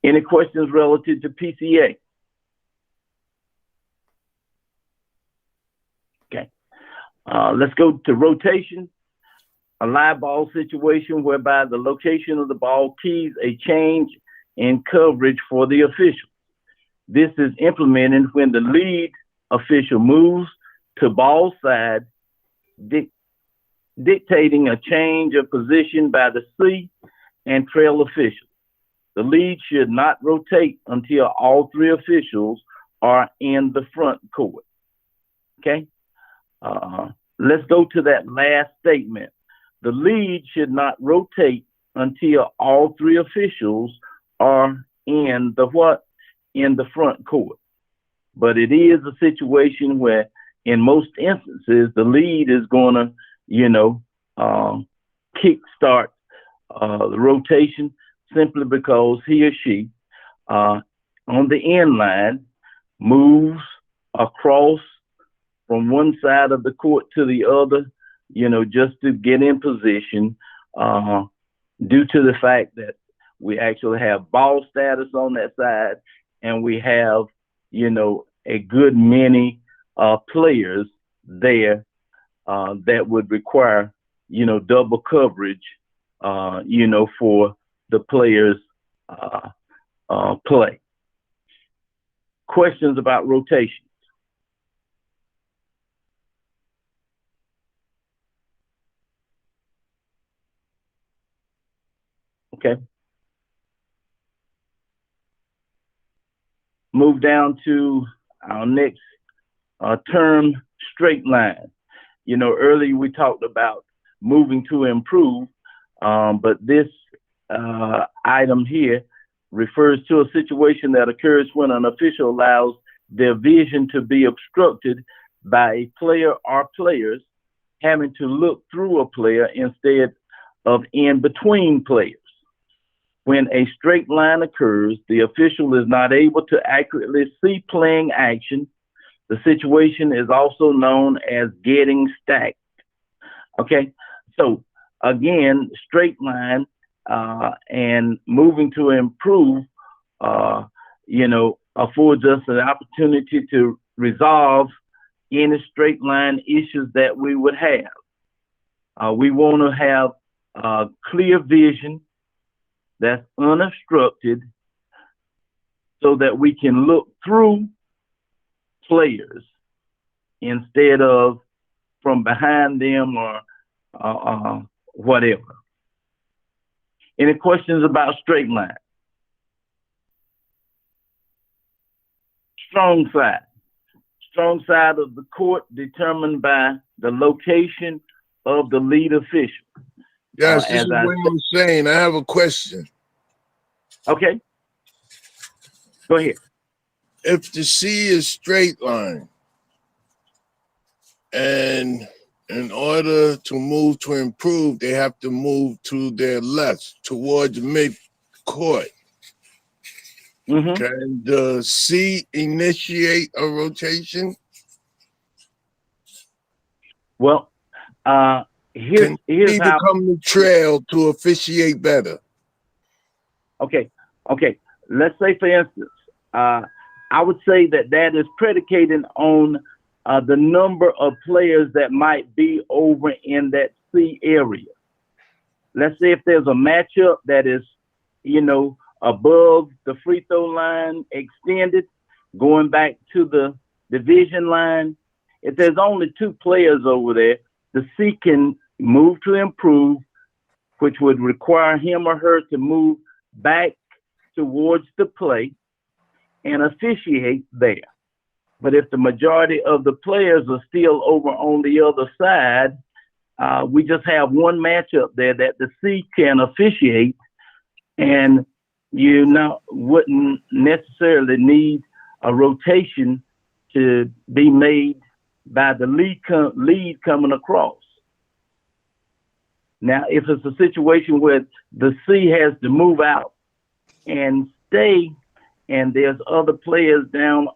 Any questions relative to PCA? Okay. Let's go to rotation. A live ball situation whereby the location of the ball keys a change in coverage for the official. This is implemented when the lead official moves to ball side, dictating a change of position by the C and trail official. The lead should not rotate until all three officials are in the front court. Okay? Let's go to that last statement. The lead should not rotate until all three officials are in the what? In the front court. But it is a situation where, in most instances, the lead is going to, kickstart the rotation simply because he or she, on the end line, moves across from one side of the court to the other, just to get in position, due to the fact that we actually have ball status on that side, and we have, a good many players there that would require, double coverage, for the players' play. Questions about rotation? Okay. Move down to our next term, straight line. Earlier we talked about moving to improve, but this item here refers to a situation that occurs when an official allows their vision to be obstructed by a player or players having to look through a player instead of in between players. When a straight line occurs, the official is not able to accurately see playing action. The situation is also known as getting stacked. Okay, so again, straight line and moving to improve, affords us an opportunity to resolve any straight line issues that we would have. We want to have clear vision that's unobstructed so that we can look through players instead of from behind them or whatever. Any questions about straight line? Strong side. Strong side of the court determined by the location of the lead official. Yes, this is what I'm saying. I have a question. Okay. Go ahead. If the C is straight line, and in order to move to improve, they have to move to their left towards mid-court. Mm-hmm. Can the C initiate a rotation? Well, here's he how. become the trail to officiate better? Okay. Let's say, for instance, I would say that is predicated on the number of players that might be over in that C area. Let's say if there's a matchup that is, above the free throw line extended, going back to the division line, if there's only two players over there, the C can move to improve, which would require him or her to move back towards the play and officiate there. But if the majority of the players are still over on the other side, we just have one matchup there that the C can officiate, and wouldn't necessarily need a rotation to be made by the lead coming across. Now, if it's a situation where the C has to move out and stay, and there's other players down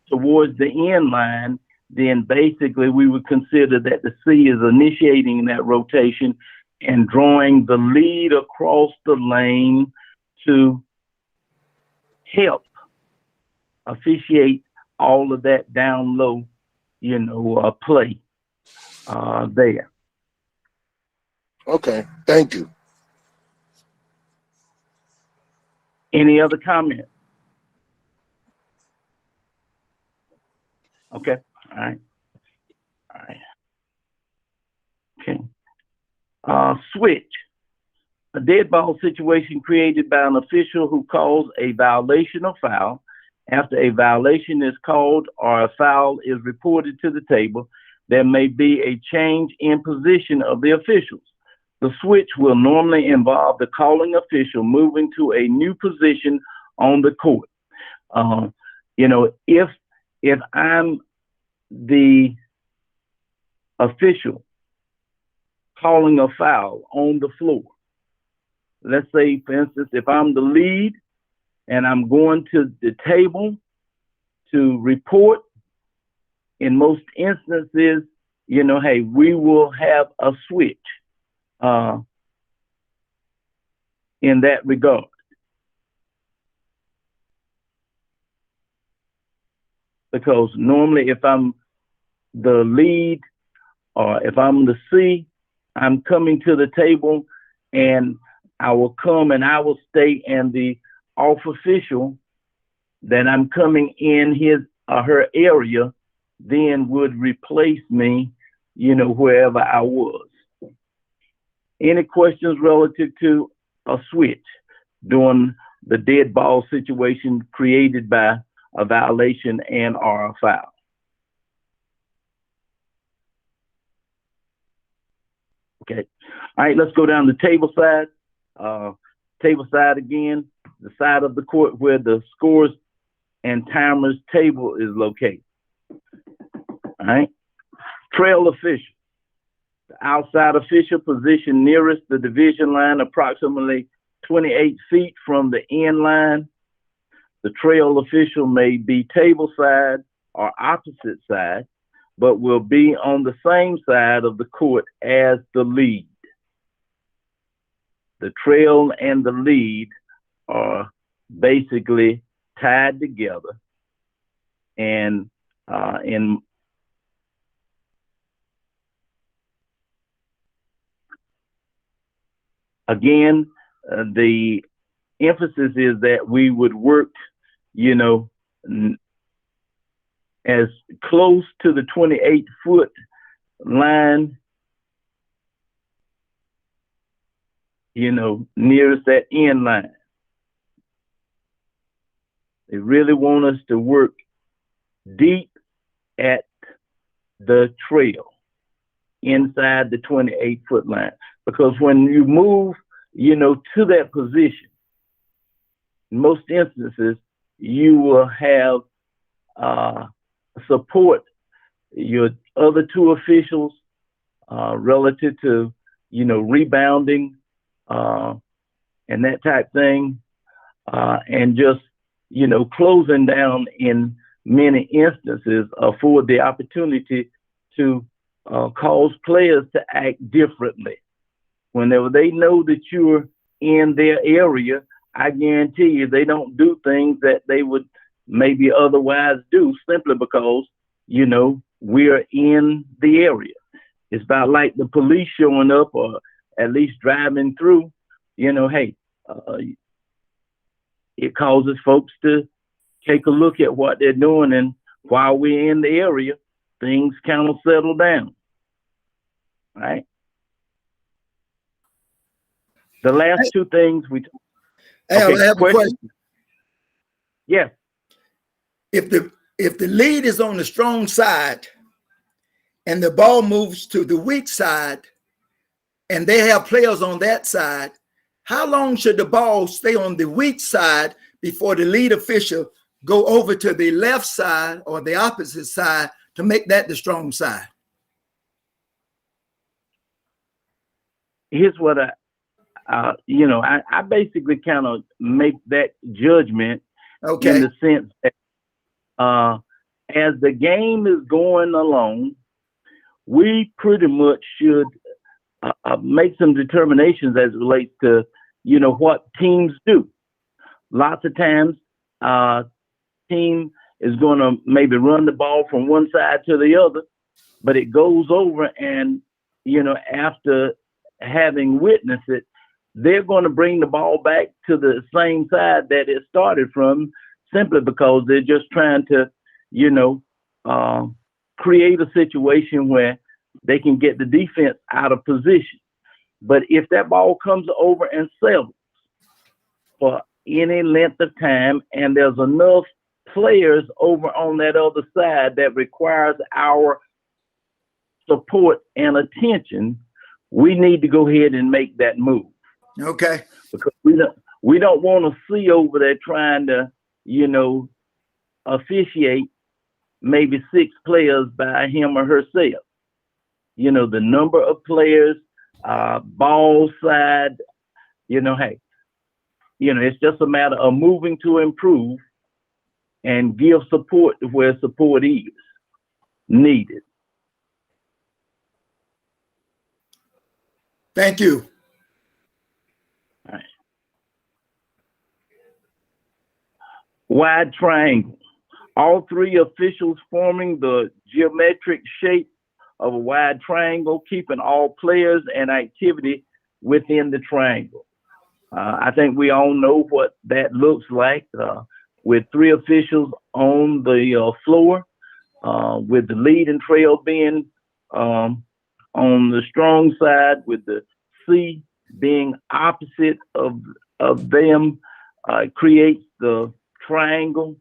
towards the end line, then basically we would consider that the C is initiating that rotation and drawing the lead across the lane to help officiate all of that down low, play there. Okay, thank you. Any other comments? Okay, all right. Okay. Switch. A dead ball situation created by an official who calls a violation or foul. After a violation is called or a foul is reported to the table, there may be a change in position of the officials. The switch will normally involve the calling official moving to a new position on the court. If I'm the official calling a foul on the floor, let's say, for instance, if I'm the lead and I'm going to the table to report, in most instances, hey, we will have a switch in that regard. Because normally if I'm the lead or if I'm the C, I'm coming to the table and I will come and I will stay, and the off official that I'm coming in his or her area then would replace me, wherever I was. Any questions relative to a switch during the dead ball situation created by a violation and or a foul? Okay. All right, let's go down the table side. Table side again, the side of the court where the scores and timers table is located. All right. Trail official. The outside official position nearest the division line, approximately 28 feet from the end line. The trail official may be table side or opposite side, but will be on the same side of the court as the lead. The trail and the lead are basically tied together, and again, the emphasis is that we would work, as close to the 28-foot line, nearest that end line. They really want us to work deep at the trail inside the 28-foot line, because when you move, to that position, in most instances, you will have support your other two officials relative to, rebounding and that type thing, and just, closing down in many instances afford the opportunity to cause players to act differently. Whenever they know that you're in their area, I guarantee you they don't do things that they would maybe otherwise do, simply because, we're in the area. It's about like the police showing up or at least driving through, hey, it causes folks to take a look at what they're doing, and while we're in the area, things kind of settle down. All right. The last two things we. Hey, Okay, I have a question. Yes. If the lead is on the strong side and the ball moves to the weak side and they have players on that side, how long should the ball stay on the weak side before the lead official go over to the left side or the opposite side to make that the strong side? Here's what I basically kind of make that judgment, okay, in the sense that as the game is going along, we pretty much should make some determinations as it relates to, what teams do. Lots of times, team is going to maybe run the ball from one side to the other, but it goes over and, after having witnessed it, they're going to bring the ball back to the same side that it started from, simply because they're just trying to, create a situation where they can get the defense out of position. But if that ball comes over and settles for any length of time, and there's enough players over on that other side that requires our support and attention, we need to go ahead and make that move. Okay. Because we don't want to see over there trying to, officiate maybe 6 players by him or herself. The number of players, ball side, hey, it's just a matter of moving to improve and give support to where support is needed. Thank you. All right. Wide triangle. All 3 officials forming the geometric shape of a wide triangle, keeping all players and activity within the triangle. I think we all know what that looks like, with 3 officials on the floor, with the lead and trail being on the strong side, with the C being opposite of them, creates the triangle.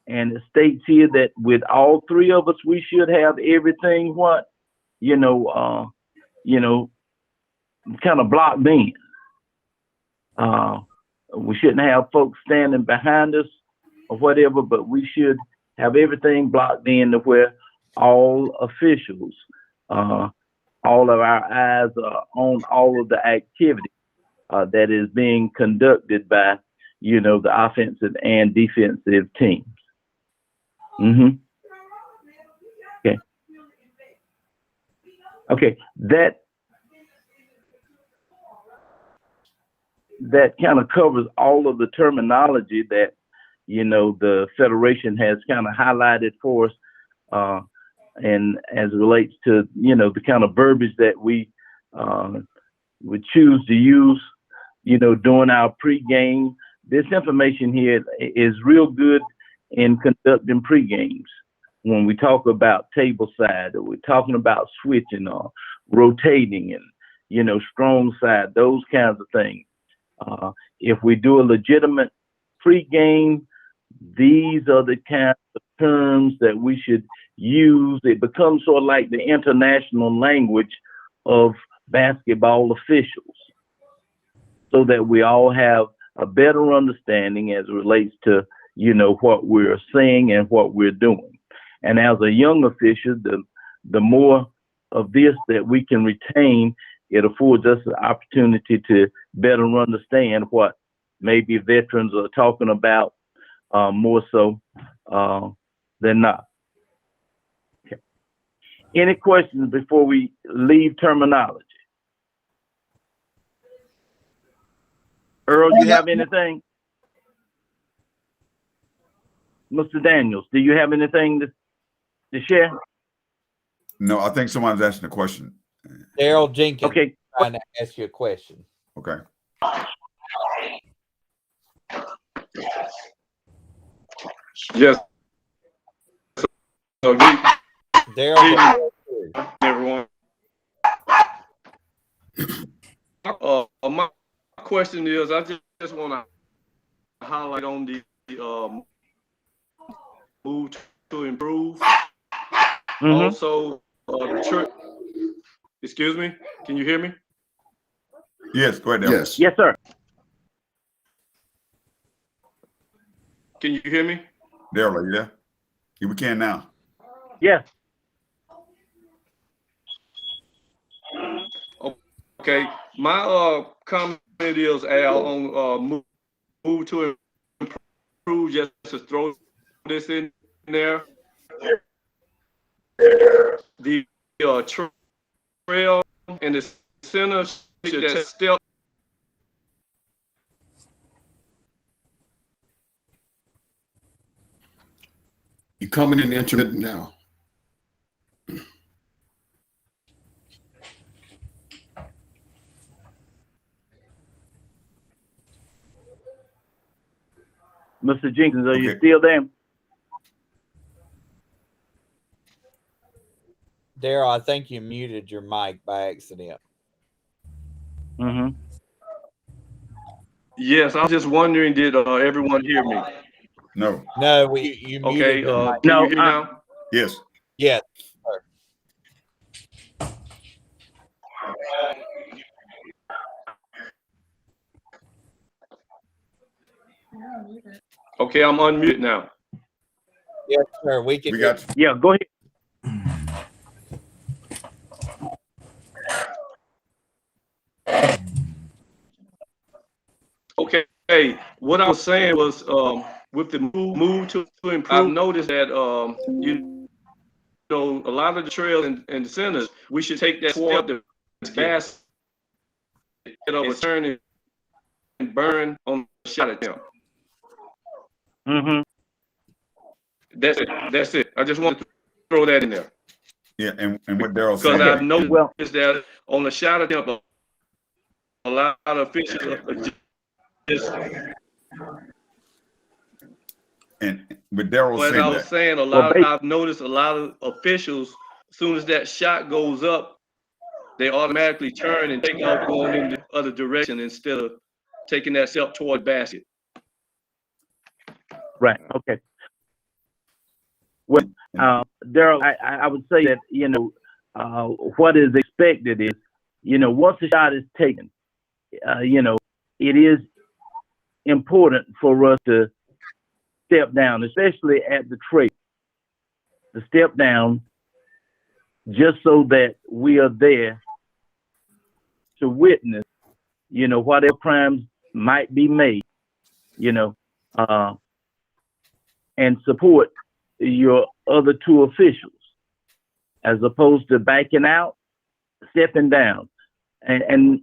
And it states here that with all 3 of us, we should have everything kind of blocked in. We shouldn't have folks standing behind us or whatever, but we should have everything blocked in to where all officials, all of our eyes are on all of the activity that is being conducted by, the offensive and defensive teams. Okay. Okay. That kind of covers all of the terminology that, the Federation has kind of highlighted for us, and as it relates to, the kind of verbiage that we would choose to use, during our pregame. This information here is real good in conducting pregames. When we talk about table side, or we're talking about switching or rotating and, strong side, those kinds of things. If we do a legitimate pregame, these are the kinds of terms that we should use. It becomes sort of like the international language of basketball officials, so that we all have a better understanding as it relates to, what we're saying and what we're doing. And as a young official, the more of this that we can retain, it affords us the opportunity to better understand what maybe veterans are talking about, more so than not. Okay. Any questions before we leave terminology? Earl, you have anything? Mr. Daniels, do you have anything to share? No, I think someone's asking a question. Daryl Jenkins, Okay. trying to ask you a question. Okay. Yes. So, Daryl, everyone. My question is, I just want to highlight on the move to improve. Also, excuse me, can you hear me? Yes, go ahead, Daryl. Yes. Yes, sir. Can you hear me? Daryl, are you there? Yeah, we can now. Yes. Okay, my comment is, Al, on move to improve, just to throw this in there. The trail and the center should step. You're coming in the internet now. Mr. Jenkins, are you Okay. still there? Daryl, I think you muted your mic by accident. Mm-hmm. Yes, I was just wondering, did everyone hear me? No. No, you Okay, muted your mic. can No, you hear me now? Yes. Yes. Okay, I'm unmuted now. Yes, sir. We can We hear got you. Yeah, go ahead. Okay, what I was saying was, with the move to improve, I've noticed that, you know, a lot of the trails and the centers, we should take that toward the gas, turn and burn on the shot attempt. Mm-hmm. That's it. That's it. I just wanted to throw that in there. Yeah, and what Daryl's Because saying. I've noticed Well, that on the shot attempt, a lot of officials are just, And with Daryl as saying I was that, saying, I've noticed a lot of officials, as soon as that shot goes up, they automatically turn and take off going in the other direction instead of taking that step toward basket. right. Okay. Well, Daryl, I would say that, you know, what is expected is, you know, once the shot is taken, you know, it is important for us to step down, especially at the trail, to step down just so that we are there to witness, you know, whatever crimes might be made, you know, and support your other two officials, as opposed to backing out, stepping down. And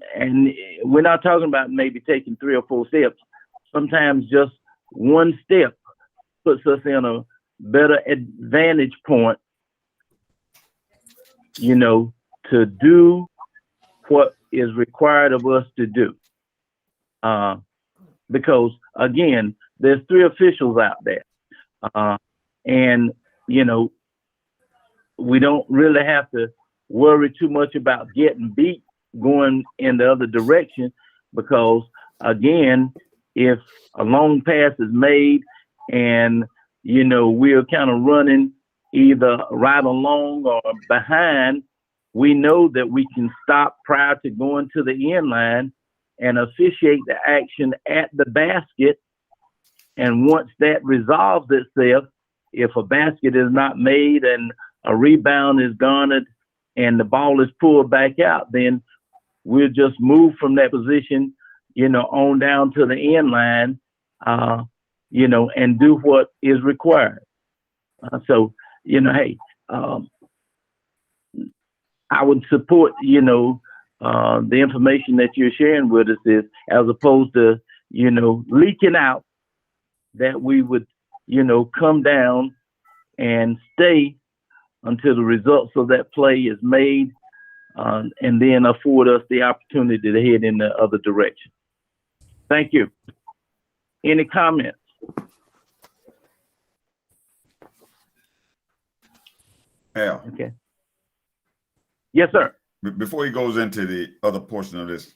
we're not talking about maybe taking 3 or 4 steps. Sometimes just one step puts us in a better advantage point, you know, to do what is required of us to do. Because again, there's 3 officials out there. And, you know, we don't really have to worry too much about getting beat going in the other direction, because again, if a long pass is made and, you know, we're kind of running either right along or behind, we know that we can stop prior to going to the end line and officiate the action at the basket. And once that resolves itself, if a basket is not made and a rebound is garnered and the ball is pulled back out, then we'll just move from that position, you know, on down to the end line, you know, and do what is required. So, you know, hey, I would support, you know, the information that you're sharing with us is, as opposed to, you know, leaking out, that we would, you know, come down and stay until the results of that play is made, and then afford us the opportunity to head in the other direction. Thank you. Any comments? Al, Okay. Yes, sir. before he goes into the other portion of this,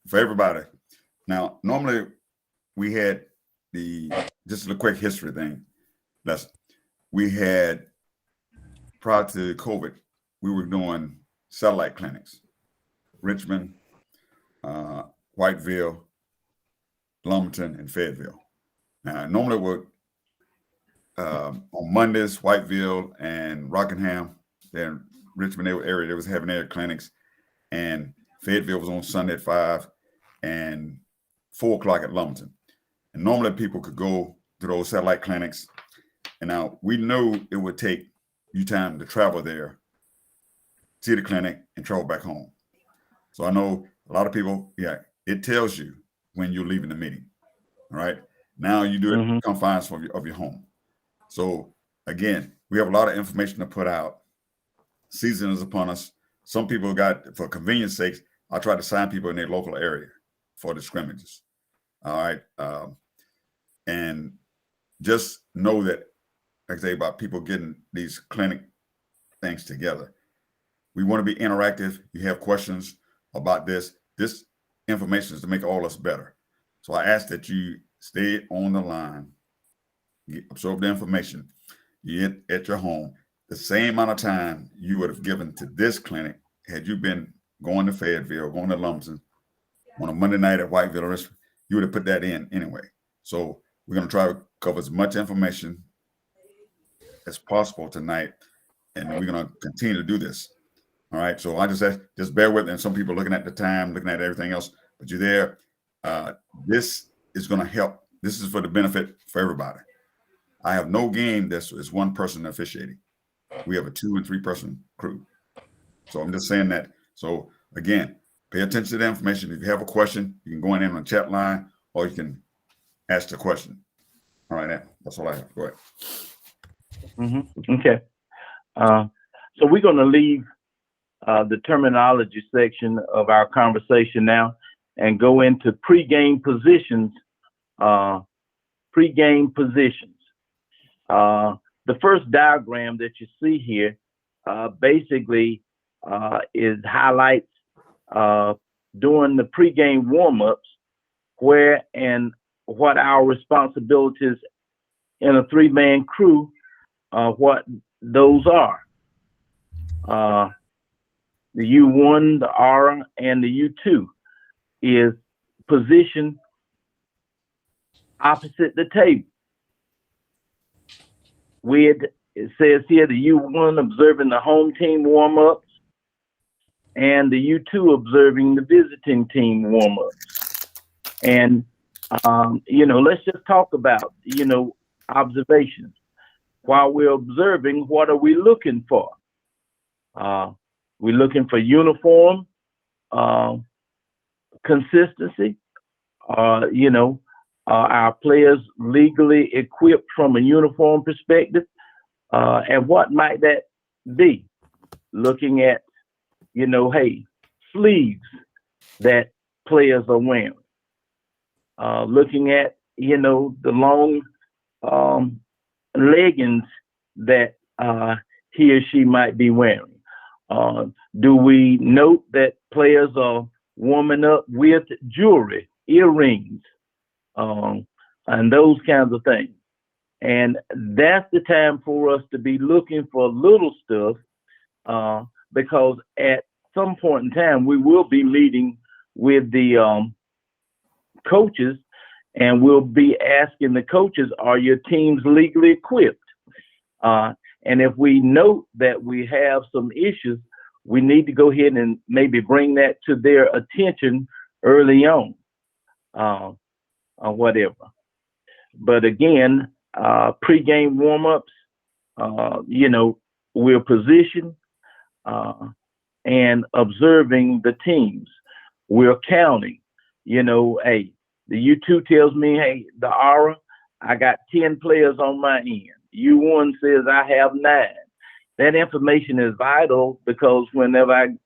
for everybody. Now, normally we had just a quick history thing. We had, prior to COVID, we were doing satellite clinics, Richmond, Whiteville, Lumberton, and Fayetteville. Now, normally we're on Mondays, Whiteville and Rockingham, there in Richmond area, they was having their clinics, and Fayetteville was on Sunday at 5 and 4 o'clock at Lumberton. And normally people could go to those satellite clinics. And now we knew it would take you time to travel there, see the clinic, and travel back home. So I know a lot of people, yeah, it tells you when you're leaving the meeting. All right. Now you do it in confines of your home. So again, we have a lot of information to put out. Season is upon us. Some people got, for convenience sakes, I try to sign people in their local area for the scrimmages. All right. And just know that, like I say, about people getting these clinic things together. We want to be interactive. You have questions about this. This information is to make all us better. So I ask that you stay on the line, absorb the information, you get at your home. The same amount of time you would have given to this clinic had you been going to Fayetteville, going to Lumsden on a Monday night at Whiteville, you would have put that in anyway. So we're going to try to cover as much information as possible tonight, and we're going to continue to do this. All right. So I just bear with me. And some people looking at the time, looking at everything else, but you're there. This is going to help. This is for the benefit for everybody. I have no game that's one person officiating. We have a 2 and 3 person crew. So I'm just saying that. So again, pay attention to the information. If you have a question, you can go in on the chat line, or you can ask the question. All right, that's all I have. Go ahead. Okay. So we're going to leave the terminology section of our conversation now and go into pregame positions. Pregame positions. The first diagram that you see here basically is highlights during the pregame warm-ups where and what our responsibilities in a 3-man crew, what those are. The U1, the R, and the U2 is positioned opposite the table. It says here the U1 observing the home team warm-ups and the U2 observing the visiting team warm-ups. And, let's just talk about, observations. While we're observing, what are we looking for? We're looking for uniform consistency. Our players legally equipped from a uniform perspective. And what might that be? Looking at, sleeves that players are wearing. Looking at, the long leggings that he or she might be wearing. Do we note that players are warming up with jewelry, earrings, and those kinds of things? And that's the time for us to be looking for little stuff, because at some point in time, we will be meeting with the coaches, and we'll be asking the coaches, are your teams legally equipped? And if we note that we have some issues, we need to go ahead and maybe bring that to their attention early on, or whatever. But again, pre-game warm-ups, we're positioned and observing the teams. We're counting, hey, the U2 tells me, hey, the aura, I got 10 players on my end. U1 says I have 9. That information is vital because whenever I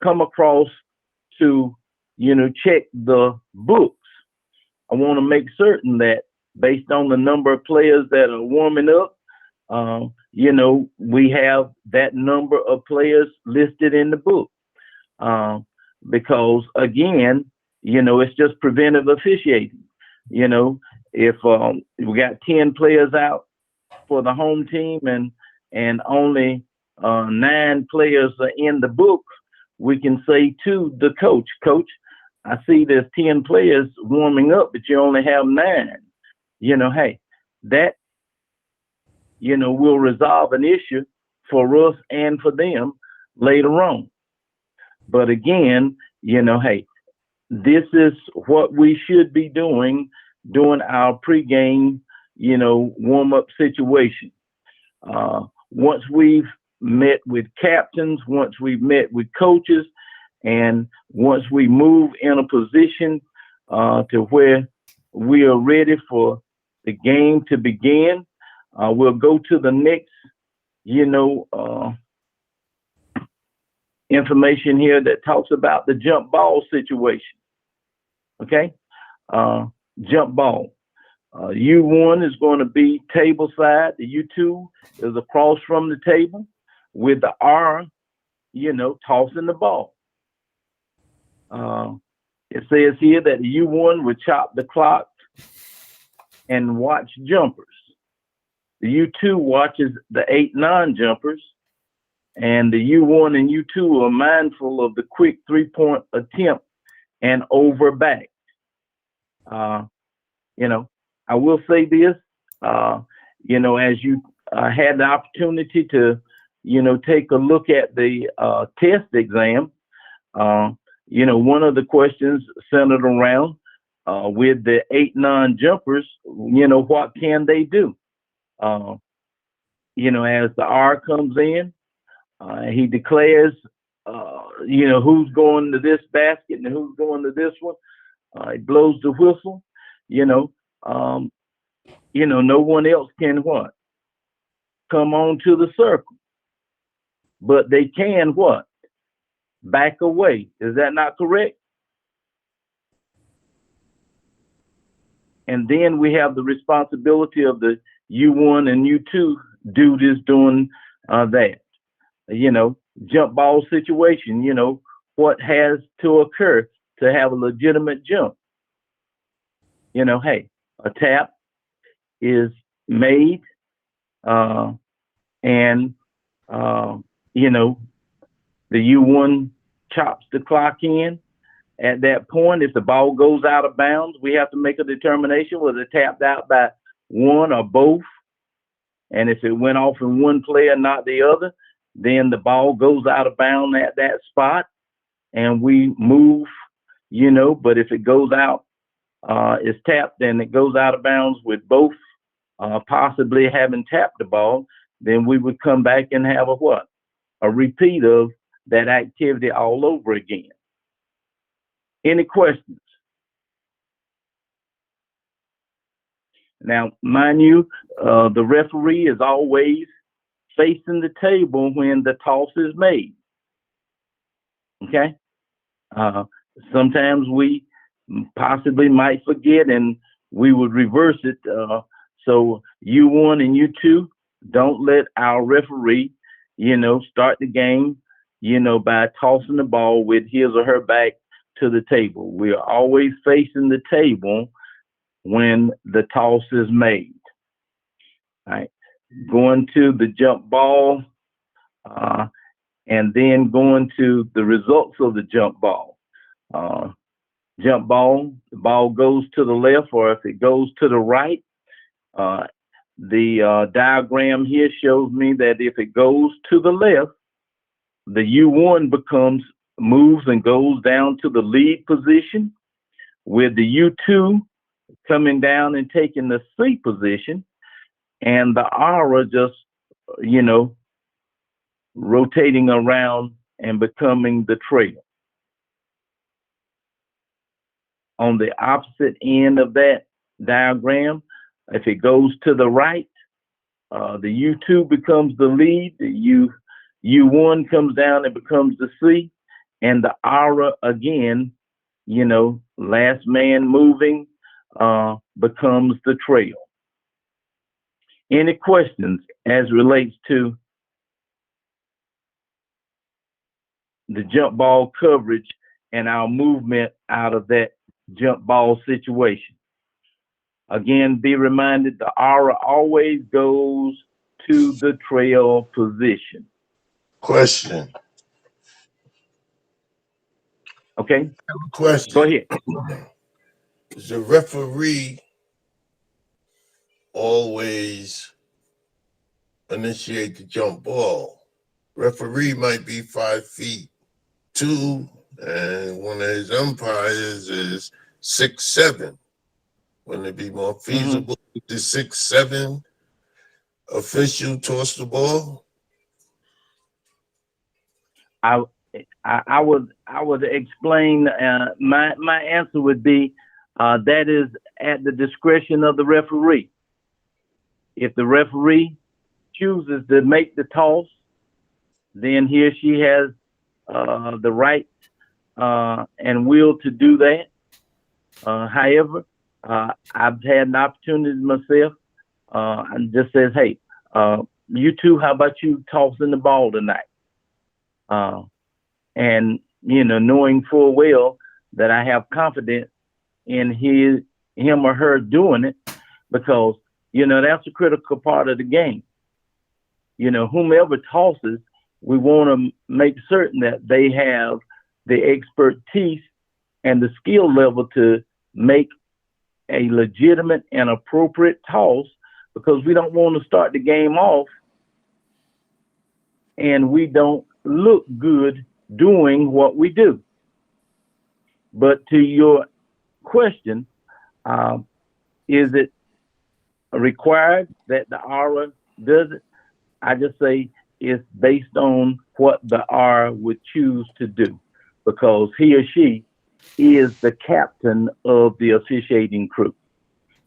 come across to, check the books, I want to make certain that based on the number of players that are warming up, we have that number of players listed in the book. Because again, it's just preventive officiating. If we got 10 players out for the home team and only 9 players are in the book, we can say to the coach, I see there's 10 players warming up, but you only have 9. Hey, that, will resolve an issue for us and for them later on. But again, hey, this is what we should be doing during our pregame, warm-up situation. Once we've met with captains, once we've met with coaches, And once we move in a position to where we are ready for the game to begin, we'll go to the next, information here that talks about the jump ball situation. Okay, jump ball. U1 is going to be table side. The U2 is across from the table with the R, tossing the ball. It says here that the U1 would chop the clock and watch jumpers. The U2 watches the 8 non-jumpers, and the U1 and U2 are mindful of the quick 3-point attempt and over back. I will say this, as you had the opportunity to, take a look at the test exam, one of the questions centered around with the 8 non-jumpers, what can they do? As the R comes in, he declares, who's going to this basket and who's going to this one. He blows the whistle, no one else can what? Come on to the circle. But they can what? Back away. Is that not correct? And then we have the responsibility of the U1 and U2 duties doing that. Jump ball situation, what has to occur to have a legitimate jump? Hey, a tap is made, and the U1 chops the clock in. At that point, if the ball goes out of bounds, we have to make a determination whether it's tapped out by one or both. And if it went off in one player, not the other, then the ball goes out of bounds at that spot and we move, but if it goes out, it's tapped and it goes out of bounds with both possibly having tapped the ball, then we would come back and have a repeat of that activity all over again. Any questions? Now, mind you, the referee is always facing the table when the toss is made. Okay? Sometimes we possibly might forget and we would reverse it. So U1 and U2, don't let our referee, start the game, by tossing the ball with his or her back to the table. We are always facing the table when the toss is made. All right. Going to the jump ball, and then going to the results of the jump ball. Jump ball, the ball goes to the left, or if it goes to the right, the diagram here shows me that if it goes to the left, the U1 moves and goes down to the lead position, with the U2 coming down and taking the C position, and the R just, rotating around and becoming the trail. On the opposite end of that diagram, if it goes to the right, the U2 becomes the lead, the U1 comes down and becomes the C, and the R again, last man moving, becomes the trail. Any questions as relates to the jump ball coverage and our movement out of that jump ball situation? Again, be reminded the R always goes to the trail position. Question. Okay. Question. Go ahead. Does the referee always initiate the jump ball? Referee might be 5'2", and one of his umpires is 6'7". Wouldn't it be more feasible if the 6'7" official toss the ball? I would explain, my answer would be, that is at the discretion of the referee. If the referee chooses to make the toss, then he or she has the right and will to do that. However, I've had an opportunity myself, and just says, hey, you two, how about you tossing the ball tonight? And, knowing full well that I have confidence in him or her doing it, because, that's a critical part of the game. Whomever tosses, we want to make certain that they have the expertise and the skill level to make a legitimate and appropriate toss, because we don't want to start the game off and we don't look good doing what we do. But to your question, is it required that the RA does it? I just say it's based on what the R would choose to do, because he or she is the captain of the officiating crew.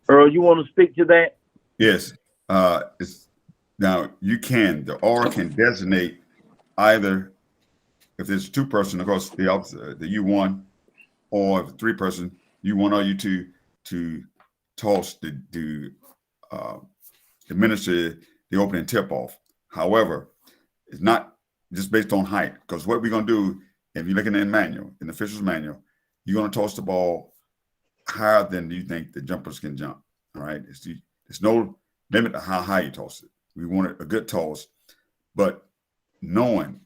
Earl, you want to speak to that? Yes. Now the R can designate either, if there's two person, of course, the U1, or if three person, U1 or U2, to toss the administer the opening tip off. However, it's not just based on height, because what we're going to do, if you're looking in the official's manual, you're going to toss the ball higher than you think the jumpers can jump. All right. There's no limit to how high you toss it. We want a good toss, but knowing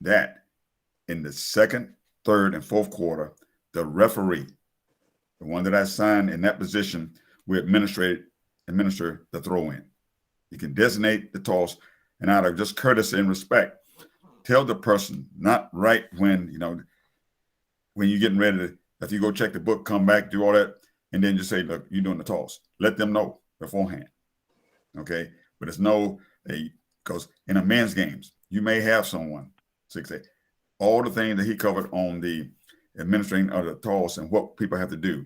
that in the second, third, and fourth quarter, the referee, the one that I assigned in that position, will administer the throw in. You can designate the toss, and out of just courtesy and respect, tell the person, not right when you're getting ready to, if you go check the book, come back, do all that, and then just say, look, you're doing the toss. Let them know beforehand. Okay. But it's because in a men's games, you may have someone, 6'8", all the things that he covered on the administering of the toss and what people have to do,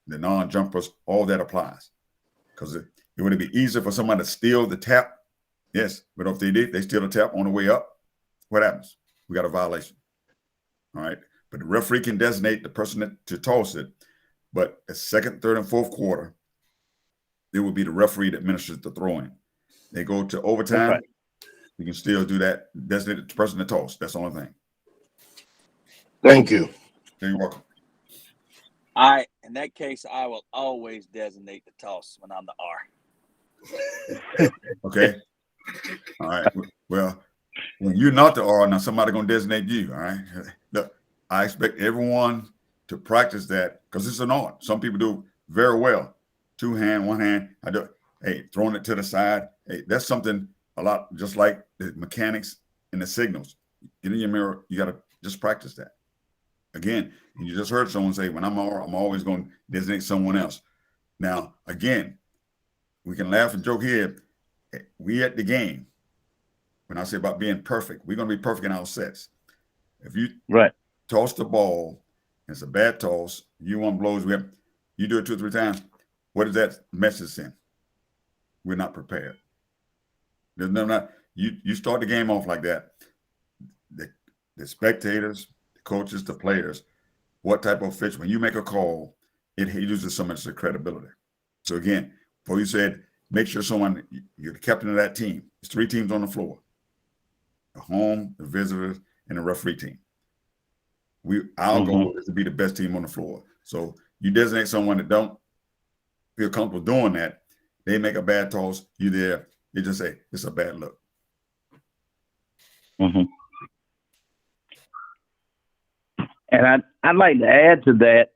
the non-jumpers, all that applies. Because it would be easier for somebody to steal the tap. Yes. But if they steal the tap on the way up, what happens? We got a violation. All right. But the referee can designate the person to toss it. But the second, third, and fourth quarter, it will be the referee that administers the throwing. They go to overtime. Right. You can still do that. Designate the person to toss. That's the only thing. Thank you. You're welcome. In that case, I will always designate the toss when I'm the R. Okay. All right. Well, when you're not the R, now somebody gonna designate you. All right. Look, I expect everyone to practice that, because it's an art. Some people do very well. Two hand, one hand. I do. Hey, throwing it to the side. Hey, that's something a lot just like the mechanics and the signals. Get in your mirror. You got to just practice that. Again, you just heard someone say, when I'm R, I'm always going to designate someone else. Now, again, we can laugh and joke here. We at the game, when I say about being perfect, we're going to be perfect in our sets. If you toss the ball, and it's a bad toss, U1 blows, you do it 2 or 3 times, what does that message send? We're not prepared. There's no, you start the game off like that. The spectators, the coaches, the players, what type of official, when you make a call, it loses so much of the credibility. So again, before you said, make sure you're the captain of that team. There's 3 teams on the floor: the home, the visitors, and the referee team. Our goal is to be the best team on the floor. So you designate someone that don't feel comfortable doing that. They make a bad toss, you there, you just say, it's a bad look. And I'd like to add to that,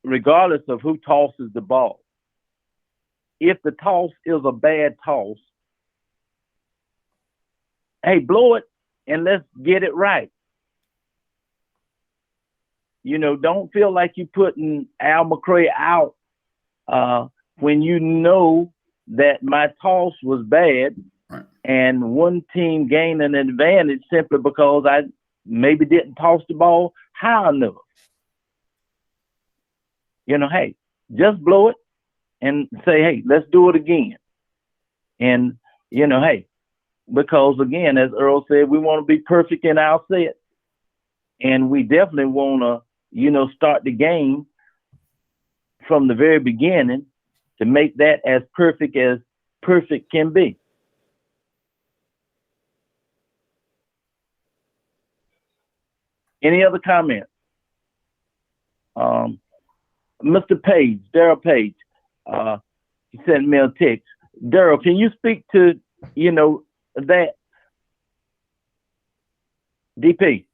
regardless of who tosses the ball, if the toss is a bad toss, hey, blow it and let's get it right. Don't feel like you're putting Al McCray out when you know that my toss was bad, and one team gain an advantage simply because I maybe didn't toss the ball high enough. Hey, just blow it and say, hey, let's do it again. And, hey, because again, as Earl said, we want to be perfect in our set. And we definitely want to, start the game from the very beginning to make that as perfect can be. Any other comments? Mr. Page, Daryl Page, he sent me a text. Daryl, can you speak to, that? DP.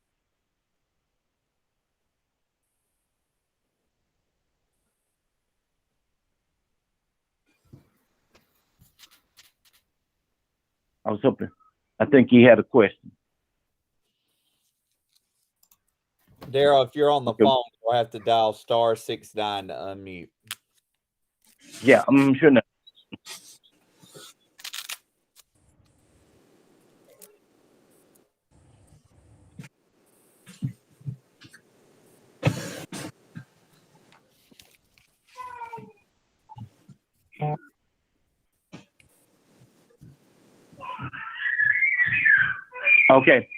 I was hoping. I think he had a question. Daryl, if you're on the phone, you'll have to dial *69 to unmute. Yeah, I'm sure not.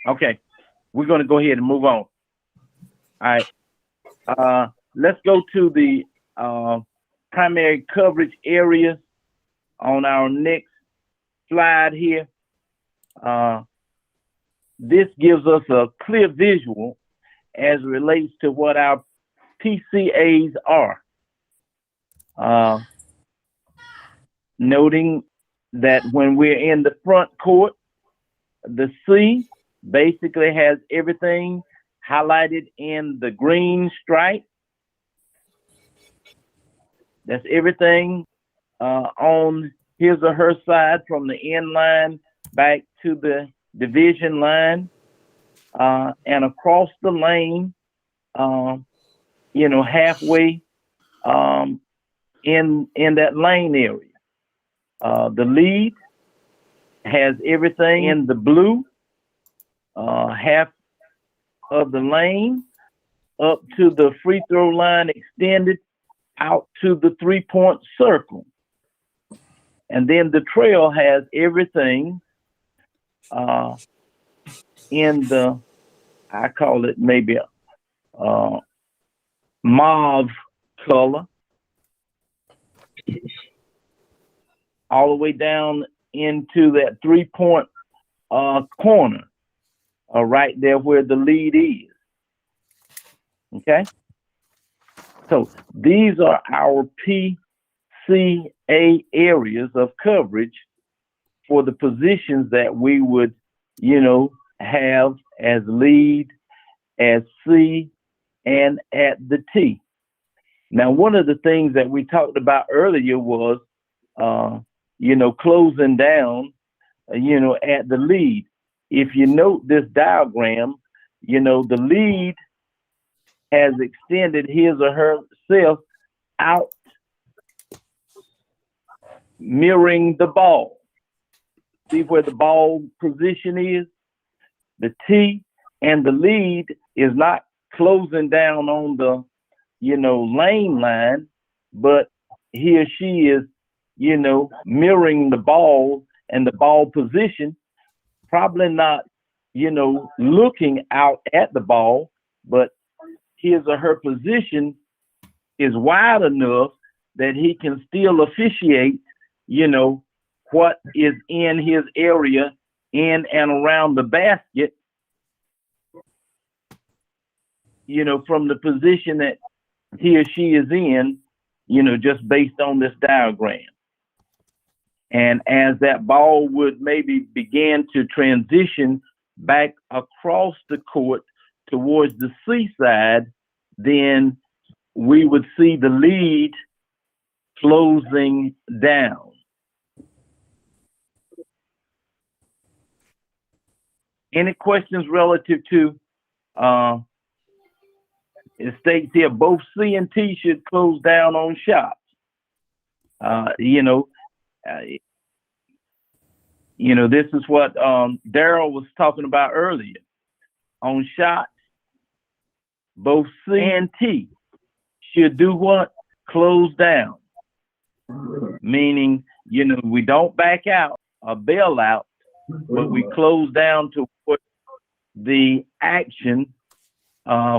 Okay. We're going to go ahead and move on. All right. Let's go to the primary coverage areas on our next slide here. This gives us a clear visual as it relates to what our PCAs are. Noting that when we're in the front court, the C basically has everything highlighted in the green stripe. That's everything on his or her side from the end line back to the division line, and across the lane, halfway in that lane area. The lead has everything in the blue, half of the lane up to the free throw line extended out to the 3-point circle. And then the trail has everything in the, I call it maybe a mauve color, all the way down into that 3-point corner, right there where the lead is. Okay? So these are our PCA areas of coverage for the positions that we would, have as lead, as C, and at the T. Now, one of the things that we talked about earlier was, closing down, at the lead. If you note this diagram, the lead has extended his or herself out, mirroring the ball. See where the ball position is? The T and the lead is not closing down on the, lane line, but he or she is, mirroring the ball and the ball position, probably not, looking out at the ball, but his or her position is wide enough that he can still officiate, what is in his area in and around the basket, from the position that he or she is in, just based on this diagram. And as that ball would maybe begin to transition back across the court towards the C side, then we would see the lead closing down. Any questions relative to, it states here, both C and T should close down on shots. This is what Daryl was talking about earlier. On shots, both C and T should do what? Close down. Meaning, we don't back out or bail out, but we close down to what the action,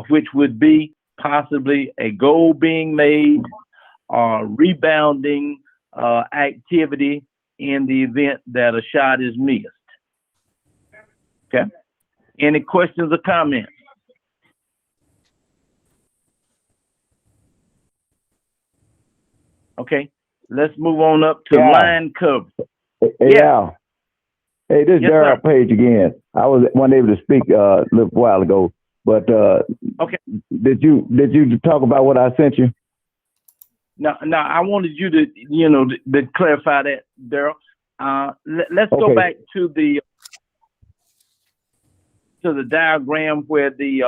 which would be possibly a goal being made or rebounding activity in the event that a shot is missed. Okay. Any questions or comments? Okay. Let's move on up to line coverage. Hey, Al. Hey, this is Yes, Daryl sir. Page again. I wasn't able to speak a little while ago, but Okay. did you talk about what I sent you? No, I wanted you to, to clarify that, Daryl. Let's go Okay. back to the diagram where the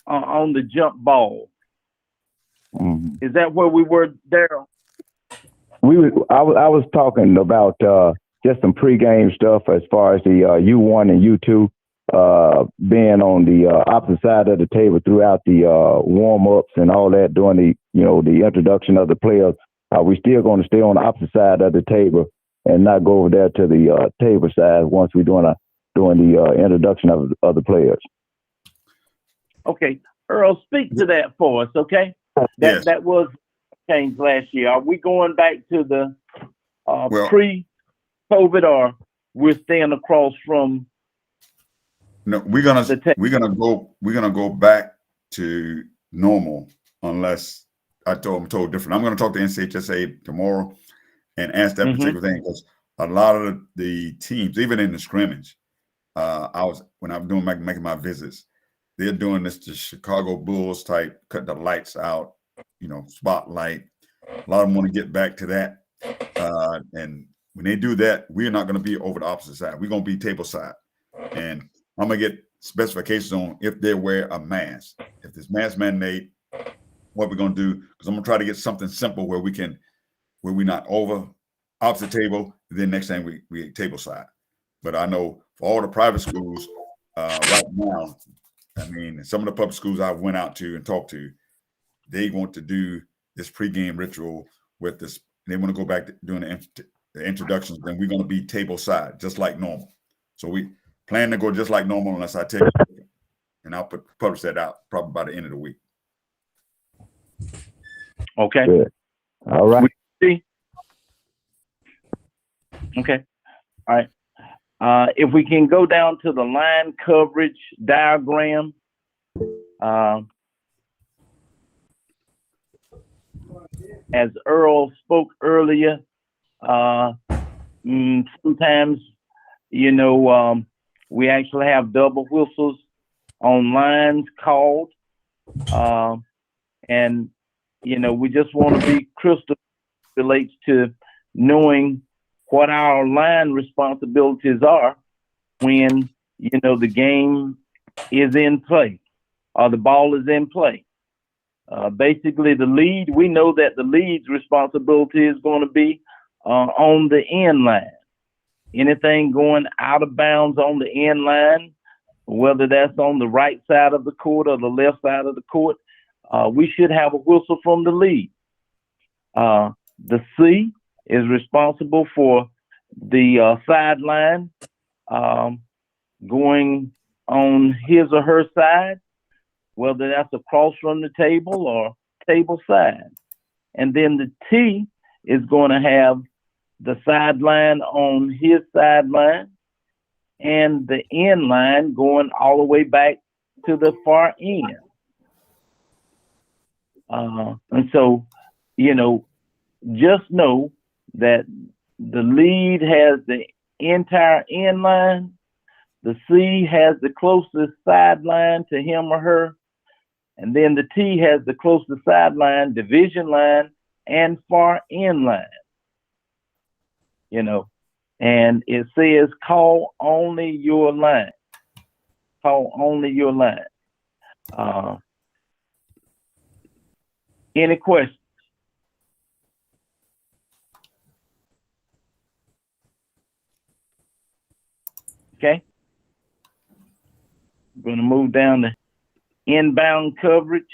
on the jump ball. Mhm. Is that where we were, Daryl? I was talking about just some pregame stuff as far as the U1 and U2 being on the opposite side of the table throughout the warm-ups and all that, during the introduction of the players. Are we still going to stay on the opposite side of the table and not go over there to the table side once we're doing the introduction of the players? Okay, Earl, speak to that for us, okay? Yes. That was changed last year. Are we going back to the Well- pre-COVID, or we're staying across from? No, we're gonna go back to normal unless I'm told different. I'm gonna talk to NCHSA tomorrow and ask that particular thing, because a lot of the teams, even in the scrimmage, when I'm doing making my visits, they're doing this to Chicago Bulls type, cut the lights out, spotlight. A lot of them want to get back to that, and when they do that, we're not going to be over the opposite side. We're going to be table side, and I'm gonna get specifications on if they wear a mask. If there's mask mandate, what we're gonna do, because I'm gonna try to get something simple where we're not over opposite table. Then next thing we table side. But I know for all the private schools right now, I mean, some of the public schools I went out to and talked to, they want to do this pregame ritual with this. They want to go back to doing the introductions. Then we're going to be table side, just like normal. So we plan to go just like normal unless I take it. And I'll publish that out probably by the end of the week. Okay. Good. All right. See? Okay. All right. If we can go down to the line coverage diagram, as Earl spoke earlier, sometimes, we actually have double whistles on lines called, and we just want to be crystal relates to knowing what our line responsibilities are when the game is in play or the ball is in play. Basically, the lead, we know that the lead's responsibility is going to be on the end line. Anything going out of bounds on the end line, whether that's on the right side of the court or the left side of the court, we should have a whistle from the lead. The C is responsible for the sideline going on his or her side, whether that's across from the table or table side. And then the T is going to have the sideline on his sideline and the end line going all the way back to the far end. And so, just know that the lead has the entire end line. The C has the closest sideline to him or her. And then the T has the closest sideline, division line, and far end line. And it says call only your line. Call only your line. Any questions? Okay. I'm going to move down to inbound coverage.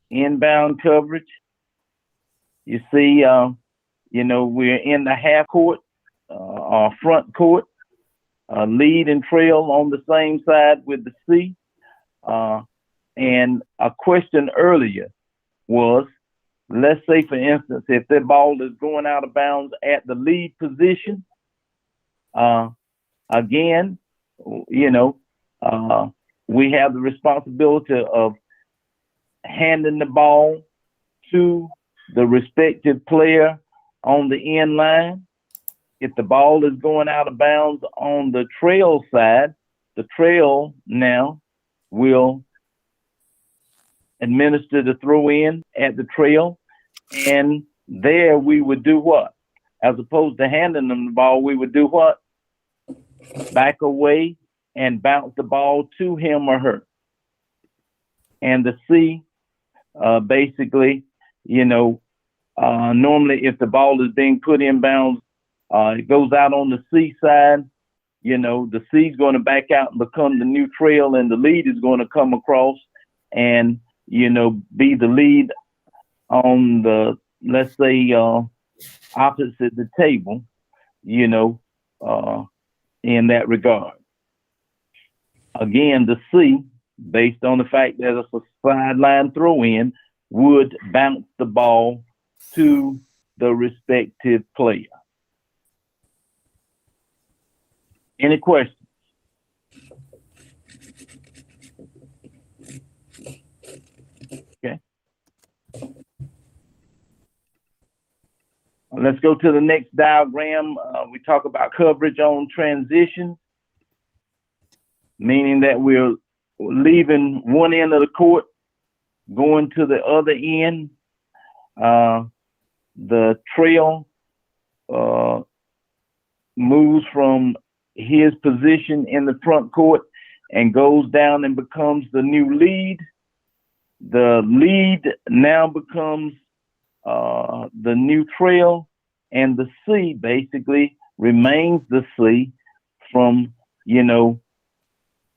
Inbound coverage. You see, we're in the half court, or front court, lead and trail on the same side with the C. And a question earlier was, let's say, for instance, if the ball is going out of bounds at the lead position, again, we have the responsibility of handing the ball to the respective player on the end line. If the ball is going out of bounds on the trail side, the trail now will administer the throw in at the trail. And there we would do what? As opposed to handing them the ball, we would do what? Back away and bounce the ball to him or her. And the C, basically, normally if the ball is being put in bounds, it goes out on the C side. The C is going to back out and become the new trail, and the lead is going to come across and, be the lead on the, let's say, opposite the table, in that regard. Again, the C, based on the fact that it's a sideline throw in, would bounce the ball to the respective player. Any questions? Okay. Let's go to the next diagram. We talk about coverage on transition, meaning that we're leaving one end of the court, going to the other end. The trail moves from his position in the front court and goes down and becomes the new lead. The lead now becomes the new trail, and the C basically remains the C from,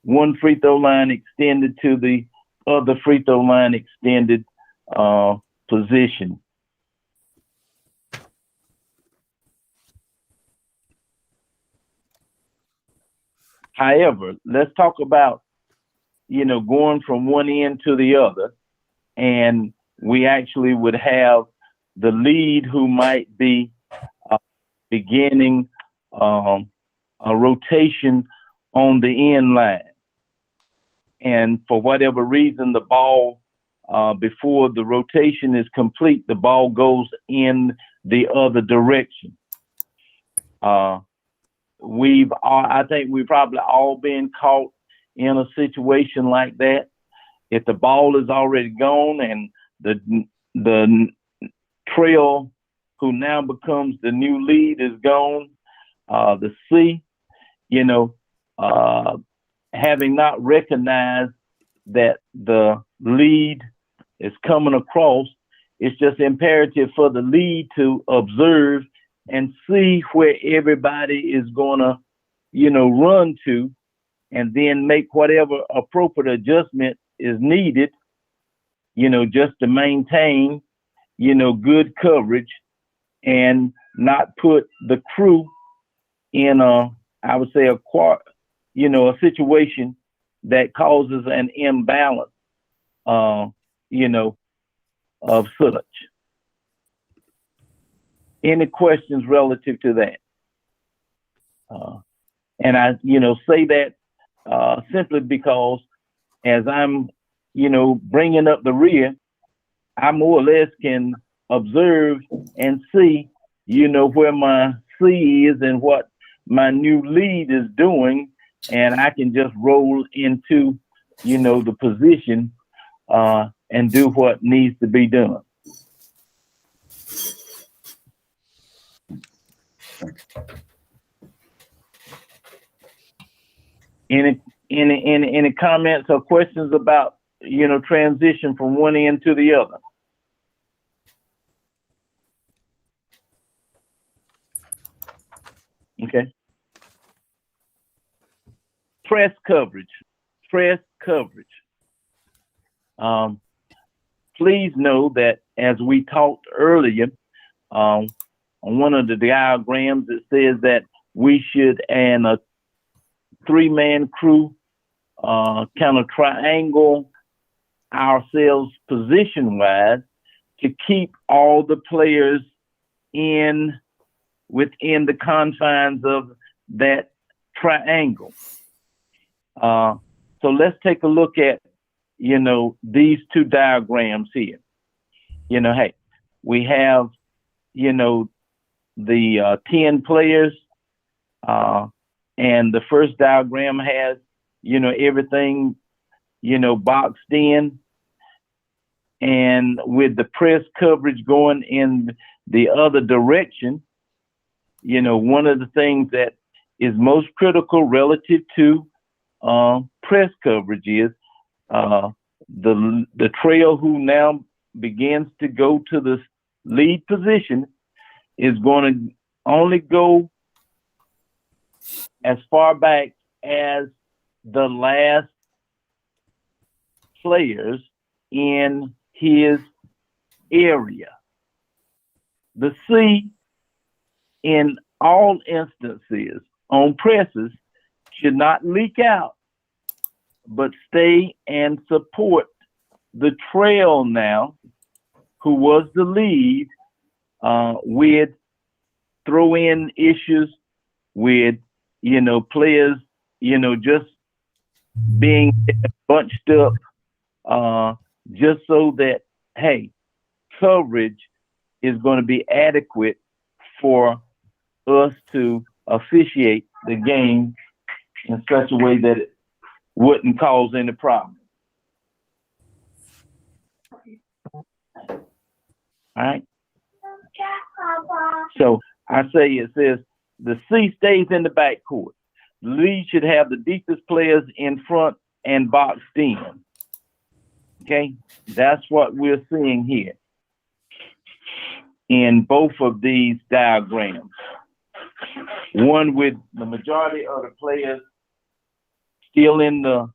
one free throw line extended to the other free throw line extended position. However, let's talk about, going from one end to the other, and we actually would have the lead who might be beginning a rotation on the end line. And for whatever reason, the ball, before the rotation is complete, the ball goes in the other direction. I think we've probably all been caught in a situation like that. If the ball is already gone and the trail who now becomes the new lead is gone, the C, having not recognized that the lead is coming across, it's just imperative for the lead to observe and see where everybody is going to, run to, and then make whatever appropriate adjustment is needed, just to maintain, good coverage and not put the crew in a situation that causes an imbalance, of such. Any questions relative to that? And I, say that simply because as I'm, bringing up the rear, I more or less can observe and see, where my C is and what my new lead is doing, and I can just roll into, the position and do what needs to be done. Any comments or questions about, transition from one end to the other? Okay. press coverage. Press coverage. Please know that as we talked earlier, on one of the diagrams, it says that we should, and a 3-man crew, kind of triangle ourselves position-wise to keep all the players within the confines of that triangle. So let's take a look at, these two diagrams here. Hey, we have, the 10 players, and the first diagram has, everything, boxed in. And with the press coverage going in the other direction, one of the things that is most critical relative to press coverage is the trail who now begins to go to the lead position is going to only go as far back as the last players in his area. The C, in all instances on presses, should not leak out, but stay and support the trail now, who was the lead, with throw-in issues with, players, just being bunched up, just so that, hey, coverage is going to be adequate for us to officiate the game in such a way that it wouldn't cause any problem. All right. So I say it says the C stays in the backcourt. The lead should have the deepest players in front and boxed in. Okay, that's what we're seeing here in both of these diagrams. One with the majority of the players still in the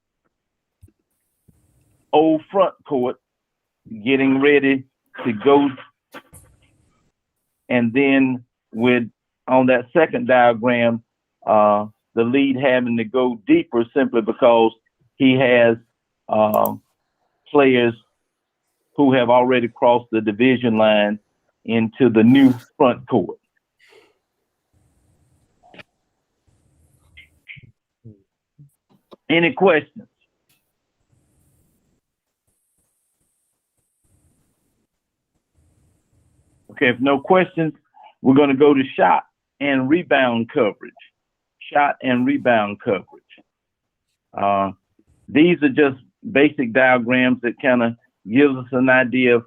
old front court, getting ready to go. And then on that second diagram, the lead having to go deeper simply because he has players who have already crossed the division line into the new front court. Any questions? Okay, if no questions, we're going to go to shot and rebound coverage. Shot and rebound coverage. These are just basic diagrams that kind of gives us an idea of,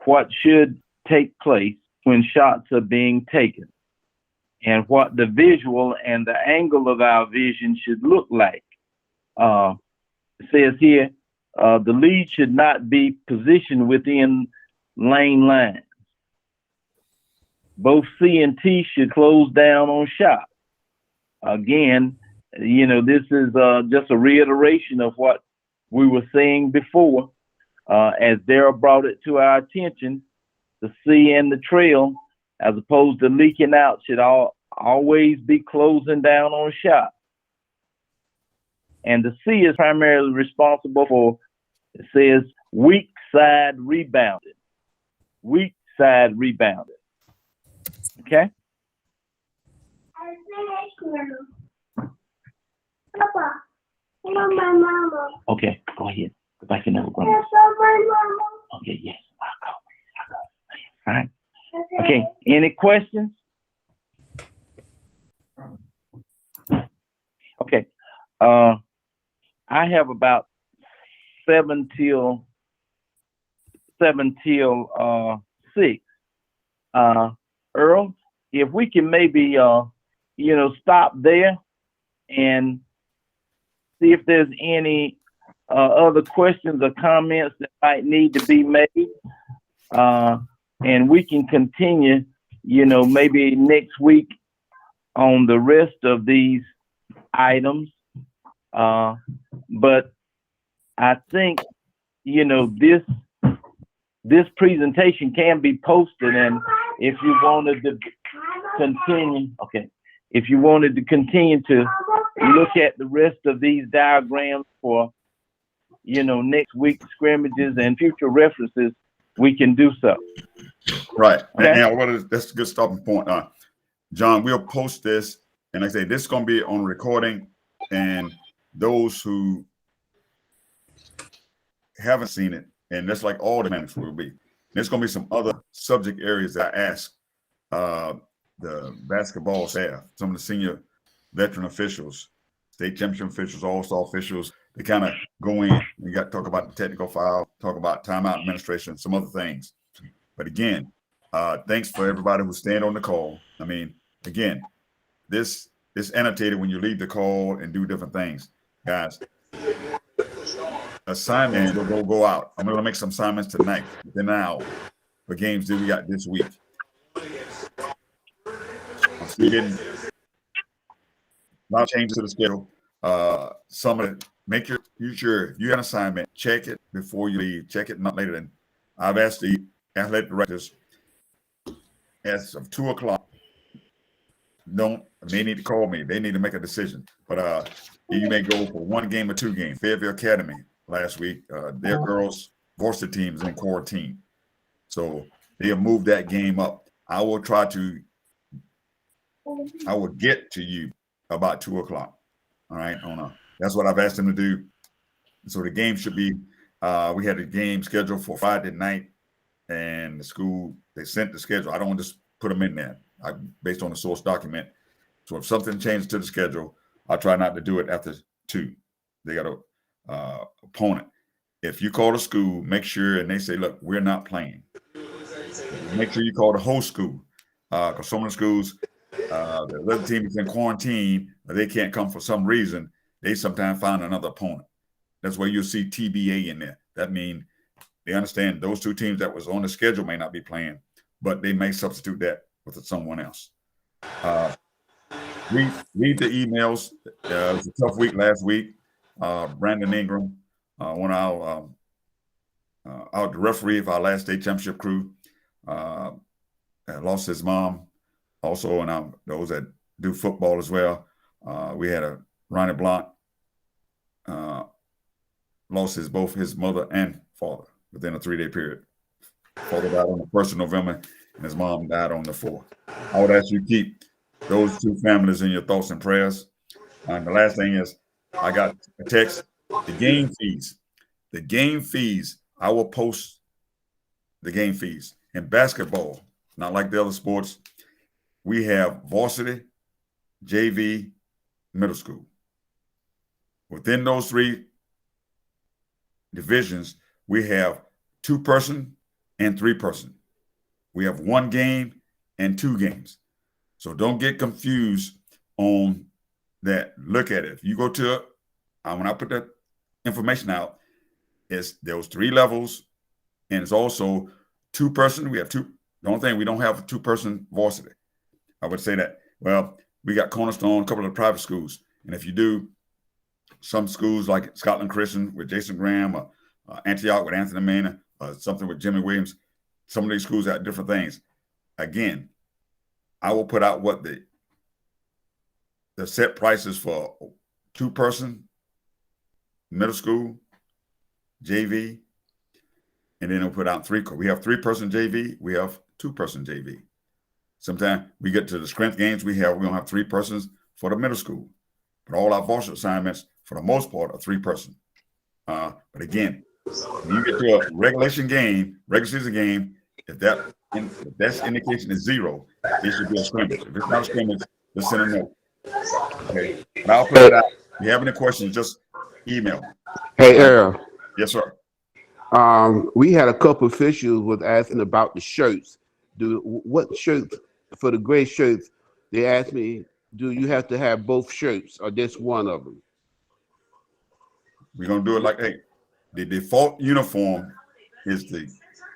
what should take place when shots are being taken and what the visual and the angle of our vision should look like. It says here, the lead should not be positioned within lane lines. Both C and T should close down on shot. Again, this is just a reiteration of what we were saying before. As Daryl brought it to our attention, the C and the trail, as opposed to leaking out, should always be closing down on shot. And the C is primarily responsible for, it says, weak side rebounded. Weak side rebounded. Okay? Okay, go ahead. Go back in there with grandma. Okay, yes. I'll go. All right. Okay, any questions? Okay. I have about 7 till 6. Earl, if we can maybe stop there and see if there's any other questions or comments that might need to be made, and we can continue maybe next week on the rest of these items. But I think, this presentation can be posted, and if you wanted to continue, if you wanted to continue to look at the rest of these diagrams for, next week's scrimmages and future references, we can do so. Right. Okay. And that's a good stopping point. John, we'll post this, and like I say, this is going to be on recording, and those who haven't seen it, and that's like all the managers will be. There's going to be some other subject areas that I asked the basketball staff, some of the senior veteran officials, state championship officials, all-star officials. They kind of go in. You got to talk about the technical file, talk about timeout administration, some other things. But again, thanks for everybody who stayed on the call. I mean, again, this is annotated when you leave the call and do different things, guys. Assignments will go out. I'm going to make some assignments tonight, within an hour, for games that we got this week. I'm still getting a lot of changes to the schedule. Some of it, make sure if you got an assignment, check it before you leave. Check it not later than. I've asked the athletic directors as of 2:00. They need to call me. They need to make a decision. But you may go for one game or two games. Fairview Academy last week, their girls varsity team is in quarantine, so they have moved that game up. I will get to you about 2:00. All right, that's what I've asked them to do. So the game should be. We had a game scheduled for Friday night, and the school they sent the schedule. I don't just put them in there. Based on the source document. So if something changes to the schedule, I'll try not to do it after 2. They got a opponent. If you call the school, make sure, and they say, look, we're not playing. Make sure you call the host school. Because some of the schools, the other team is in quarantine, or they can't come for some reason, they sometimes find another opponent. That's where you'll see TBA in there. That means they understand those two teams that was on the schedule may not be playing, but they may substitute that with someone else. Read the emails. It was a tough week last week. Brandon Ingram, one of our the referee of our last state championship crew, lost his mom. Also, and those that do football as well. We had a Ronnie Blunt lost both his mother and father within a 3-day period. Father died on the 1st of November, and his mom died on the 4th. I would ask you to keep those two families in your thoughts and prayers. And the last thing is, I got a text, the game fees, I will post the game fees. In basketball, not like the other sports, we have varsity, JV, middle school. Within those 3 divisions, we have 2-person and 3-person. We have 1 game and 2 games. So don't get confused on that. Look at it. If you go to it, when I put that information out, it's those 3 levels, and it's also 2-person. We have 2. The only thing we don't have a 2-person varsity. I would say that. Well, we got Cornerstone, a couple of the private schools, and if you do some schools like Scotland Christian with Jason Graham, or Antioch with Anthony Mena, something with Jimmy Williams. Some of these schools have different things. Again, I will put out what the set prices for 2-person middle school, JV, and then we'll put out 3. We have 3-person JV. We have 2-person JV. Sometimes we get to the strength games. We don't have 3 persons for the middle school, but all our varsity assignments, for the most part, are 3-person. But again, when you get to a regular season game, if that's indication is 0, it should be a scrimmage. If it's not a scrimmage, just send a note. Okay, but I'll put it out. If you have any questions, just email. Hey, Earl. Yes, sir. We had a couple officials was asking about the shirts. What shirts for the gray shirts? They asked me, do you have to have both shirts or just one of them? We're gonna do it like, hey, the default uniform is the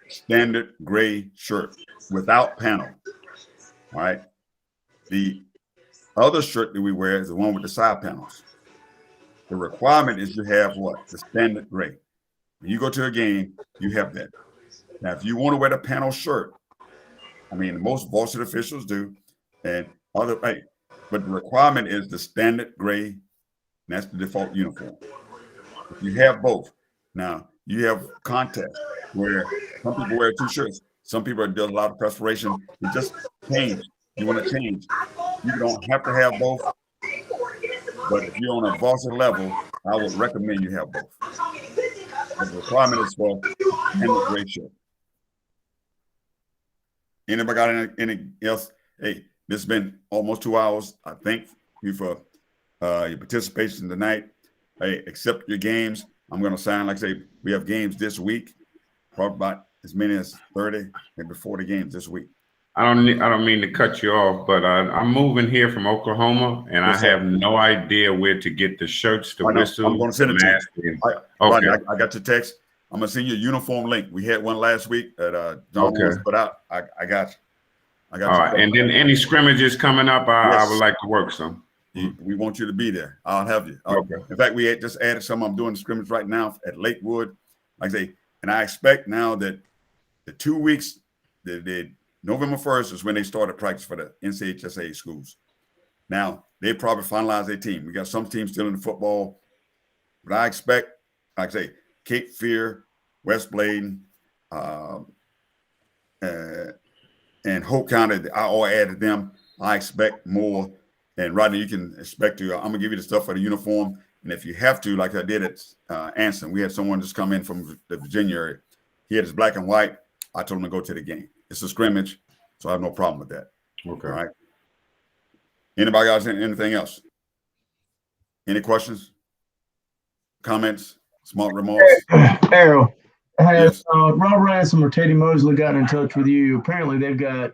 standard gray shirt without panel. All right. The other shirt that we wear is the one with the side panels. The requirement is you have what? The standard gray. When you go to a game, you have that. Now, if you want to wear the panel shirt, I mean, most varsity officials do, and other, hey, but the requirement is the standard gray, and that's the default uniform. If you have both, now you have contests where some people wear 2 shirts, some people do a lot of perspiration. You just change. You want to change. You don't have to have both, but if you're on a varsity level, I would recommend you have both. But the requirement is for standard gray shirt. Anybody got any else? Hey, this has been almost 2 hours. I thank you for your participation tonight. Hey, accept your games. I'm going to sign, like I say, we have games this week, probably about as many as 30, maybe 40 games this week. I don't mean to cut you off, but I'm moving here from Oklahoma, and Yes, I have no idea where to get the shirts, the whistles. I'm going to send it to you. Okay. Rodney, I got your text. I'm going to send you a uniform link. We had one last week that John Lewis put out. I got you. I got All you. right. And then any scrimmages coming up, I would like to work some. We want you to be there. I'll have you. Okay. In fact, we had just added some. I'm doing the scrimmage right now at Lakewood. Like I say, and I expect now that the 2 weeks, November 1st is when they started practice for the NCHSA schools. Now, they probably finalize their team. We got some teams still in the football. But I expect, like I say, Cape Fear, West Bladen, and Hope County, I all added them. I expect more. And Rodney, you can expect to, I'm going to give you the stuff for the uniform. And if you have to, like I did at Anson, we had someone just come in from the Virginia area. He had his black and white. I told him to go to the game. It's a scrimmage, so I have no problem with that. Okay. All right. Anybody got anything else? Any questions? Comments? Smart remarks? Errol, has Yes. Rob Ransom or Teddy Mosley gotten in touch with you? Apparently, they've got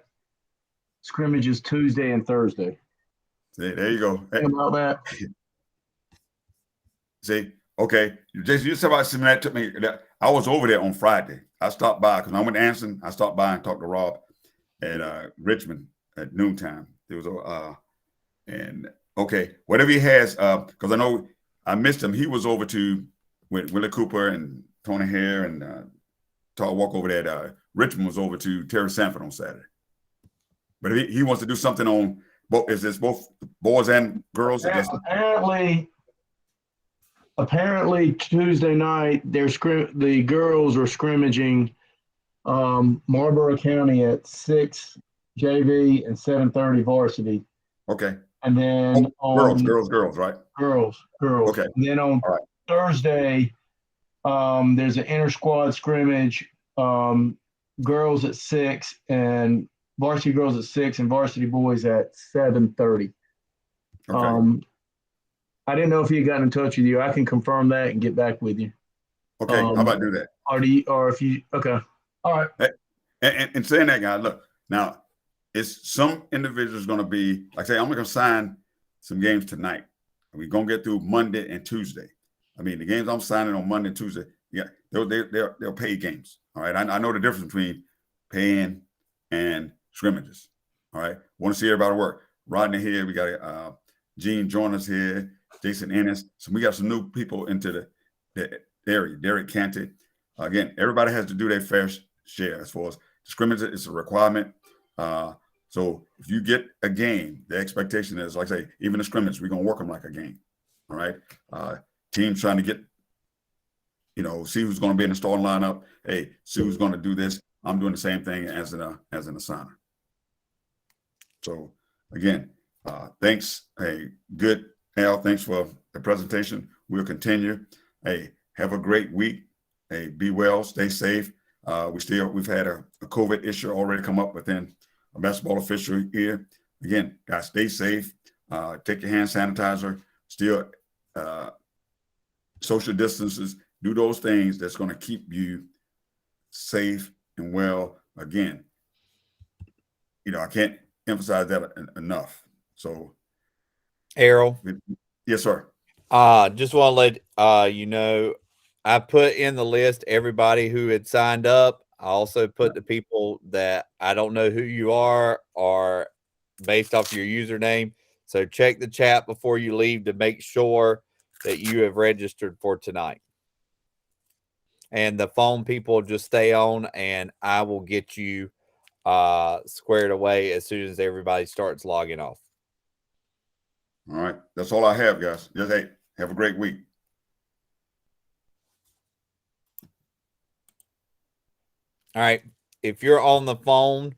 scrimmages Tuesday and Thursday. See, there you go. Hey, Think about that. see, okay. Jason, you said about something that took me. I was over there on Friday. I stopped by because I went to Anson. I stopped by and talked to Rob at Richmond at noontime. It was and okay, whatever he has, because I know I missed him. He was over to with Willie Cooper and Tony Hare and Todd Walk over there. Richmond was over to Terry Sanford on Saturday. But if he wants to do something on both. Is this both boys and girls? Apparently Tuesday night the girls are scrimmaging Marlboro County at 6 JV and 7:30 varsity. Okay. And then girls, right? Girls. Okay. And then on Thursday, there's an inter-squad scrimmage, girls at 6 and varsity girls at 6 and varsity boys at 7:30. Okay. I didn't know if he had gotten in touch with you. I can confirm that and get back with you. Okay, how about do that? Okay. All right. And saying that, guy, look, now it's some individuals going to be, like I say, I'm going to sign some games tonight. We're going to get through Monday and Tuesday. I mean, the games I'm signing on Monday and Tuesday, yeah, they're paid games. All right. I know the difference between paying and scrimmages. All right. Want to see everybody work. Rodney here. We got Gene Joiners here. Jason Ennis. So we got some new people into the area. Derek Canty. Again, everybody has to do their fair share as far as scrimmage. It's a requirement. So if you get a game, the expectation is, like I say, even the scrimmage, we're going to work them like a game. All right. Teams trying to get, see who's going to be in the starting lineup. Hey, see who's going to do this. I'm doing the same thing as an assigner. So again, thanks. Hey, good, Al. Thanks for the presentation. We'll continue. Hey, have a great week. Hey, be well, stay safe. We've had a COVID issue already come up within a basketball official here. Again, guys, stay safe. Take your hand sanitizer. Still social distances. Do those things that's going to keep you safe and well. Again, I can't emphasize that enough. So, Errol. Yes, sir. Just want to let I put in the list everybody who had signed up. I also put the people that I don't know who you are or based off your username. So check the chat before you leave to make sure that you have registered for tonight. And the phone people just stay on, and I will get you squared away as soon as everybody starts logging off. All right. That's all I have, guys. Just hey, have a great week. All right. If you're on the phone,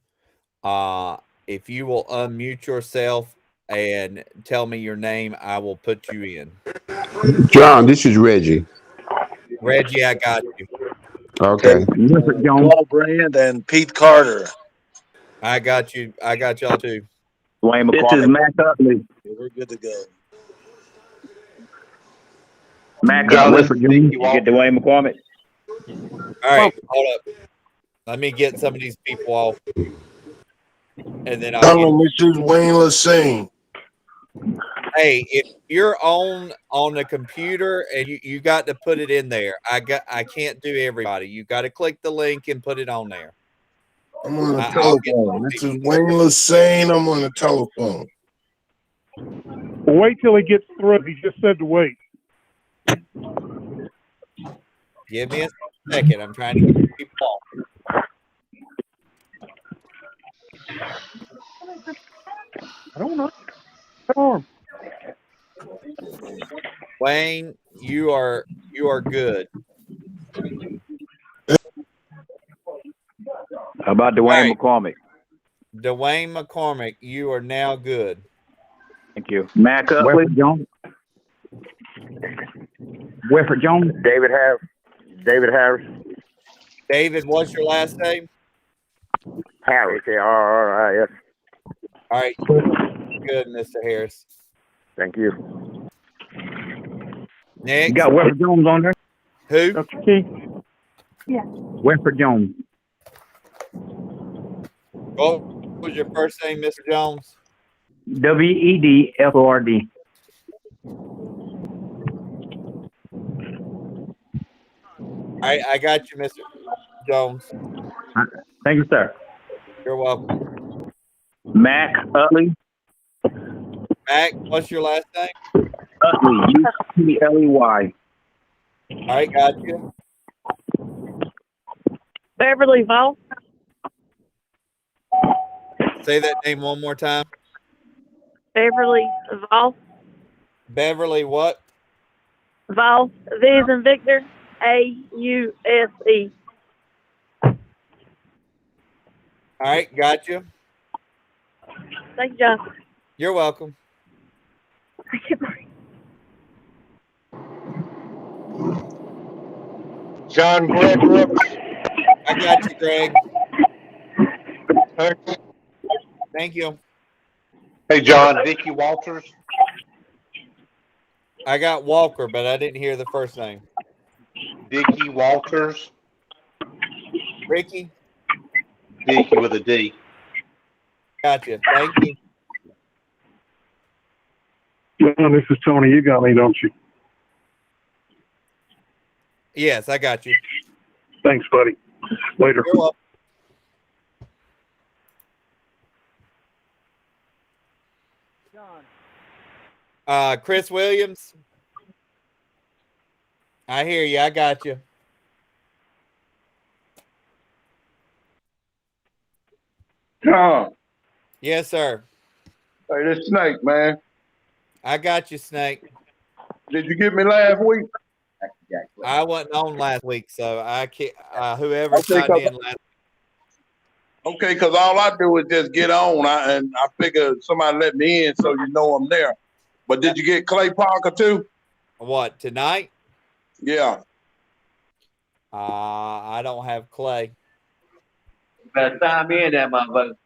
if you will unmute yourself and tell me your name, I will put you in. John, this is Reggie. Reggie, I got you. Okay. Paul Brand and Pete Carter. I got you. I got y'all too. Dwayne McCormick. This is Mac Utley. We're good to go. Mac Utley. You get Dwayne McCormick. All right, hold up. Let me get some of these people off. And then Tell them this is Wayne Lassine. Hey, if you're on the computer and you got to put it in there. I can't do everybody. You got to click the link and put it on there. I'm on the telephone. This is Wayne Lassine. I'm on the telephone. Wait till he gets through. He just said to wait. Give me a second. I'm trying to get people off. I don't know. Wayne, you are good. How about Dwayne McCormick? Dwayne McCormick, you are now good. Thank you. Mac Utley. Jones. Wilfred Jones. David Harris. David Harris. David, what's your last name? Harris. Yes. All right. Good, Mr. Harris. Thank you. Next. You got Wilfred Jones on there? Who? Dr. Key? Yeah. Wilfred Jones. What was your first name, Mr. Jones? WEDFORD. All right, I got you, Mr. Jones. Thank you, sir. You're welcome. Mac Utley. Mac, what's your last name? Utley. U-T-L-E-Y. All right, got you. Beverly Vaughn. Say that name one more time. Beverly Vaughn. Beverly what? Vaughn. V as in Victor. A-U-S-E. All right, got you. Thank you, John. You're welcome. John Greg Brooks. I got you, Greg. Thank you. Hey, John. Dickie Walters. I got Walker, but I didn't hear the first name. Dickie Walters. Ricky? Dickie with a D. Gotcha. Thank you. John, this is Tony. You got me, don't you? Yes, I got you. Thanks, buddy. Later. You're welcome. Chris Williams. I hear you. I got you. Tom. Yes, sir. Hey, this Snake, man. I got you, Snake. Did you get me last week? I wasn't on last week, so I can't. Whoever Okay, signed in last. Okay, because all I do is just get on, and I figure somebody let me in so you know I'm there. But did you get Clay Parker too? What, tonight? Yeah. I don't have Clay. Better sign me in that motherfucker.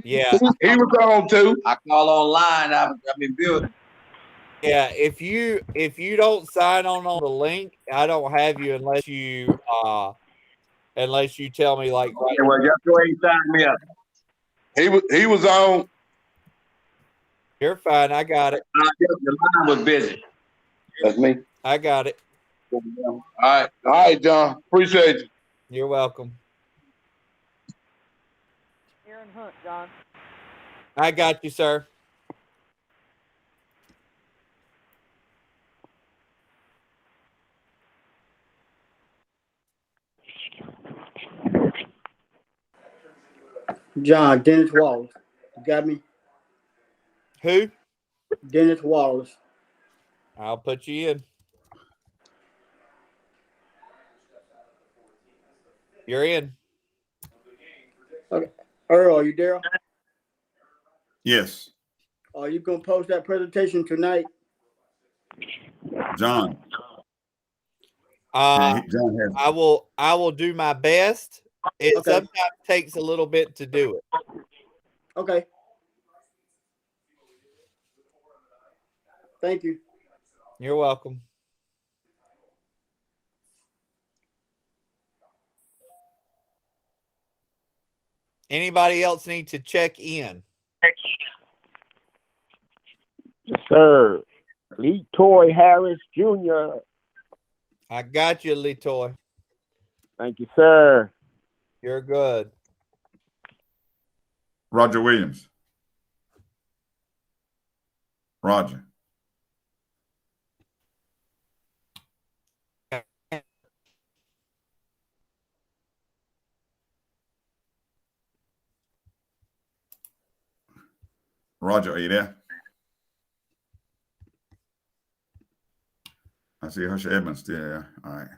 Yeah. He was on too. I call online. I'm in building. Yeah, if you don't sign on the link, I don't have you unless you tell me like right. Well, just go ahead and sign me up. He was on. You're fine. I got it. The line was busy. That's me. I got it. All right, John. Appreciate you. You're welcome. Hunt, John. I got you, sir. John, Dennis Wallace. You got me? Who? Dennis Wallace. I'll put you in. You're in. Okay. Earl, are you there? Yes, Are you going to post that presentation tonight? John. John has. I will do my best. It Okay. sometimes takes a little bit to do it. Okay. Thank you. You're welcome. Anybody else need to check in? Yes, sir. Lee Toy Harris Jr. I got you, Letoy. Thank you, sir. You're good. Roger Williams. Roger. Roger, are you there? I see Hershey Edmonds still there. All right.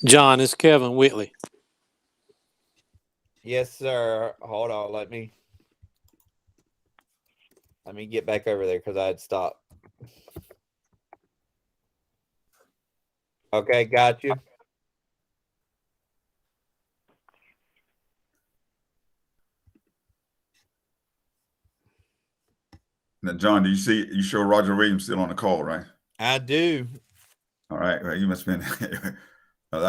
John, it's Kevin Whitley. Yes, sir. Hold on. Let me get back over there because I had stopped. Okay, got you. Now, John, do you show Roger Williams still on the call, right? I do. All right. Well, you must have been. I'm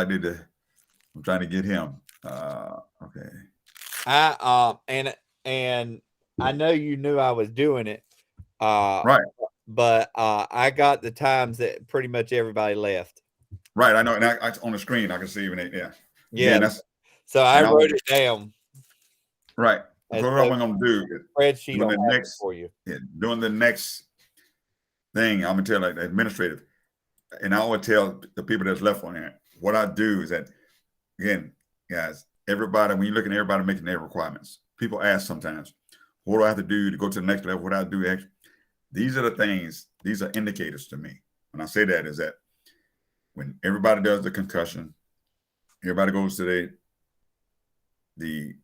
trying to get him. Okay. And I know you knew I was doing it. Right. But I got the times that pretty much everybody left. Right. I know. And I on the screen, I can see when yeah. Yeah. That's, so I wrote it down. Right. So what I'm going to do spreadsheet doing the next for you. Yeah, doing the next thing, I'm gonna tell like the administrative, and I always tell the people that's left on there. What I do is that, again, guys, everybody, when you're looking at everybody making their requirements, people ask sometimes, what do I have to do to go to the next level? What do I do? These are the things. These are indicators to me. When I say that is that when everybody does the concussion, everybody goes to the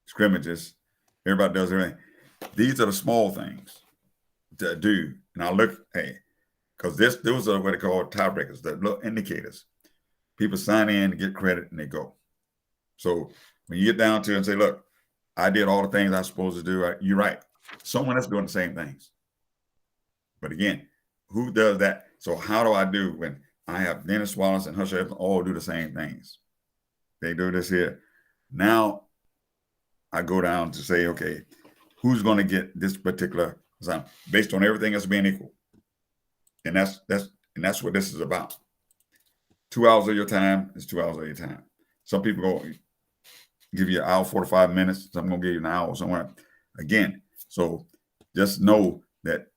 scrimmages, everybody does everything. These are the small things to do. And I look, hey, because those are what they call tiebreakers, the little indicators. People sign in, get credit, and they go. So when you get down to it and say, look, I did all the things I'm supposed to do, you're right. Someone else doing the same things. But again, who does that? So how do I do when I have Dennis Wallace and Hush Evans all do the same things? They do this here. Now I go down to say, okay, who's going to get this particular assignment based on everything else being equal? And that's what this is about. 2 hours of your time is 2 hours of your time. Some people go give you an hour, 45 minutes. Some going to give you an hour somewhere. Again, so just know that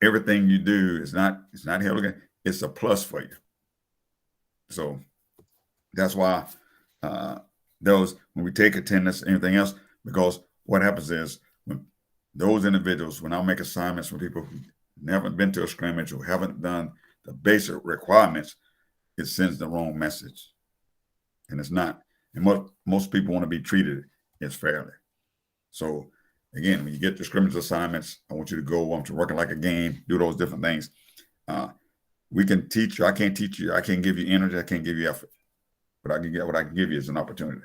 everything you do is not held again. It's a plus for you. So that's why when we take attendance, anything else, because what happens is when those individuals, when I make assignments for people who never been to a scrimmage or haven't done the basic requirements, it sends the wrong message. And it's not. And most people want to be treated as fairly. So again, when you get the scrimmage assignments, I want you to go, I want you to work it like a game, do those different things. We can teach you. I can't teach you. I can't give you energy. I can't give you effort. But I can get what I can give you is an opportunity.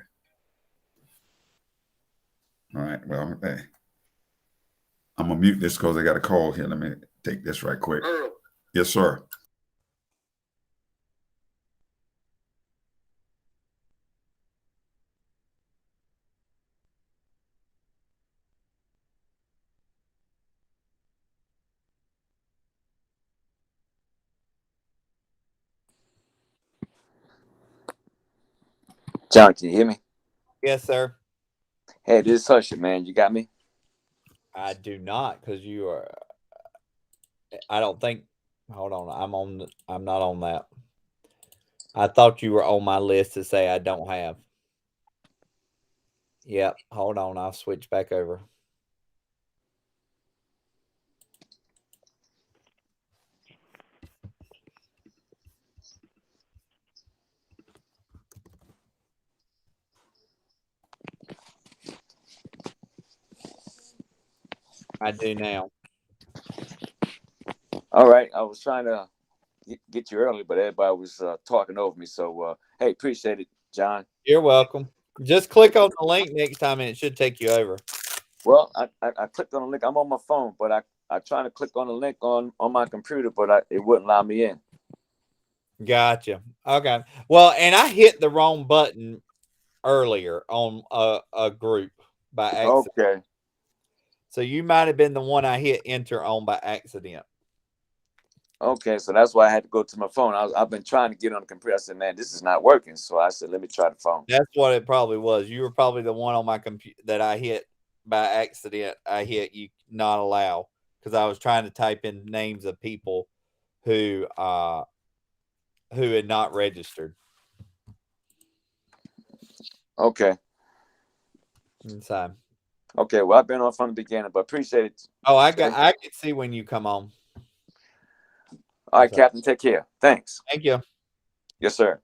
All right. Well, hey, I'm gonna mute this because I got a call here. Let me take this right quick. Yes, sir. John, can you hear me? Yes, sir. Hey, this is Husher, man. You got me? I do not, because you are. I don't think. Hold on. I'm not on that. I thought you were on my list to say I don't have. Yep. Hold on. I'll switch back over. I do now. All right. I was trying to get you early, but everybody was talking over me. So, hey, appreciate it, John. You're welcome. Just click on the link next time and it should take you over. Well, I clicked on the link. I'm on my phone, but I tried to click on the link on my computer, but it wouldn't allow me in. Gotcha. Okay. Well, and I hit the wrong button earlier on a group by accident. Okay. So you might have been the one I hit enter on by accident. Okay, so that's why I had to go to my phone. I've been trying to get on the computer. I said, man, this is not working. So I said, let me try the phone. That's what it probably was. You were probably the one on my computer that I hit by accident. I hit you not allow because I was trying to type in names of people who had not registered. Okay. Inside. Okay, well, I've been on from the beginning, but appreciate it. Oh, I can see when you come on. All right, Captain, take care. Thanks. Thank you. Yes, sir.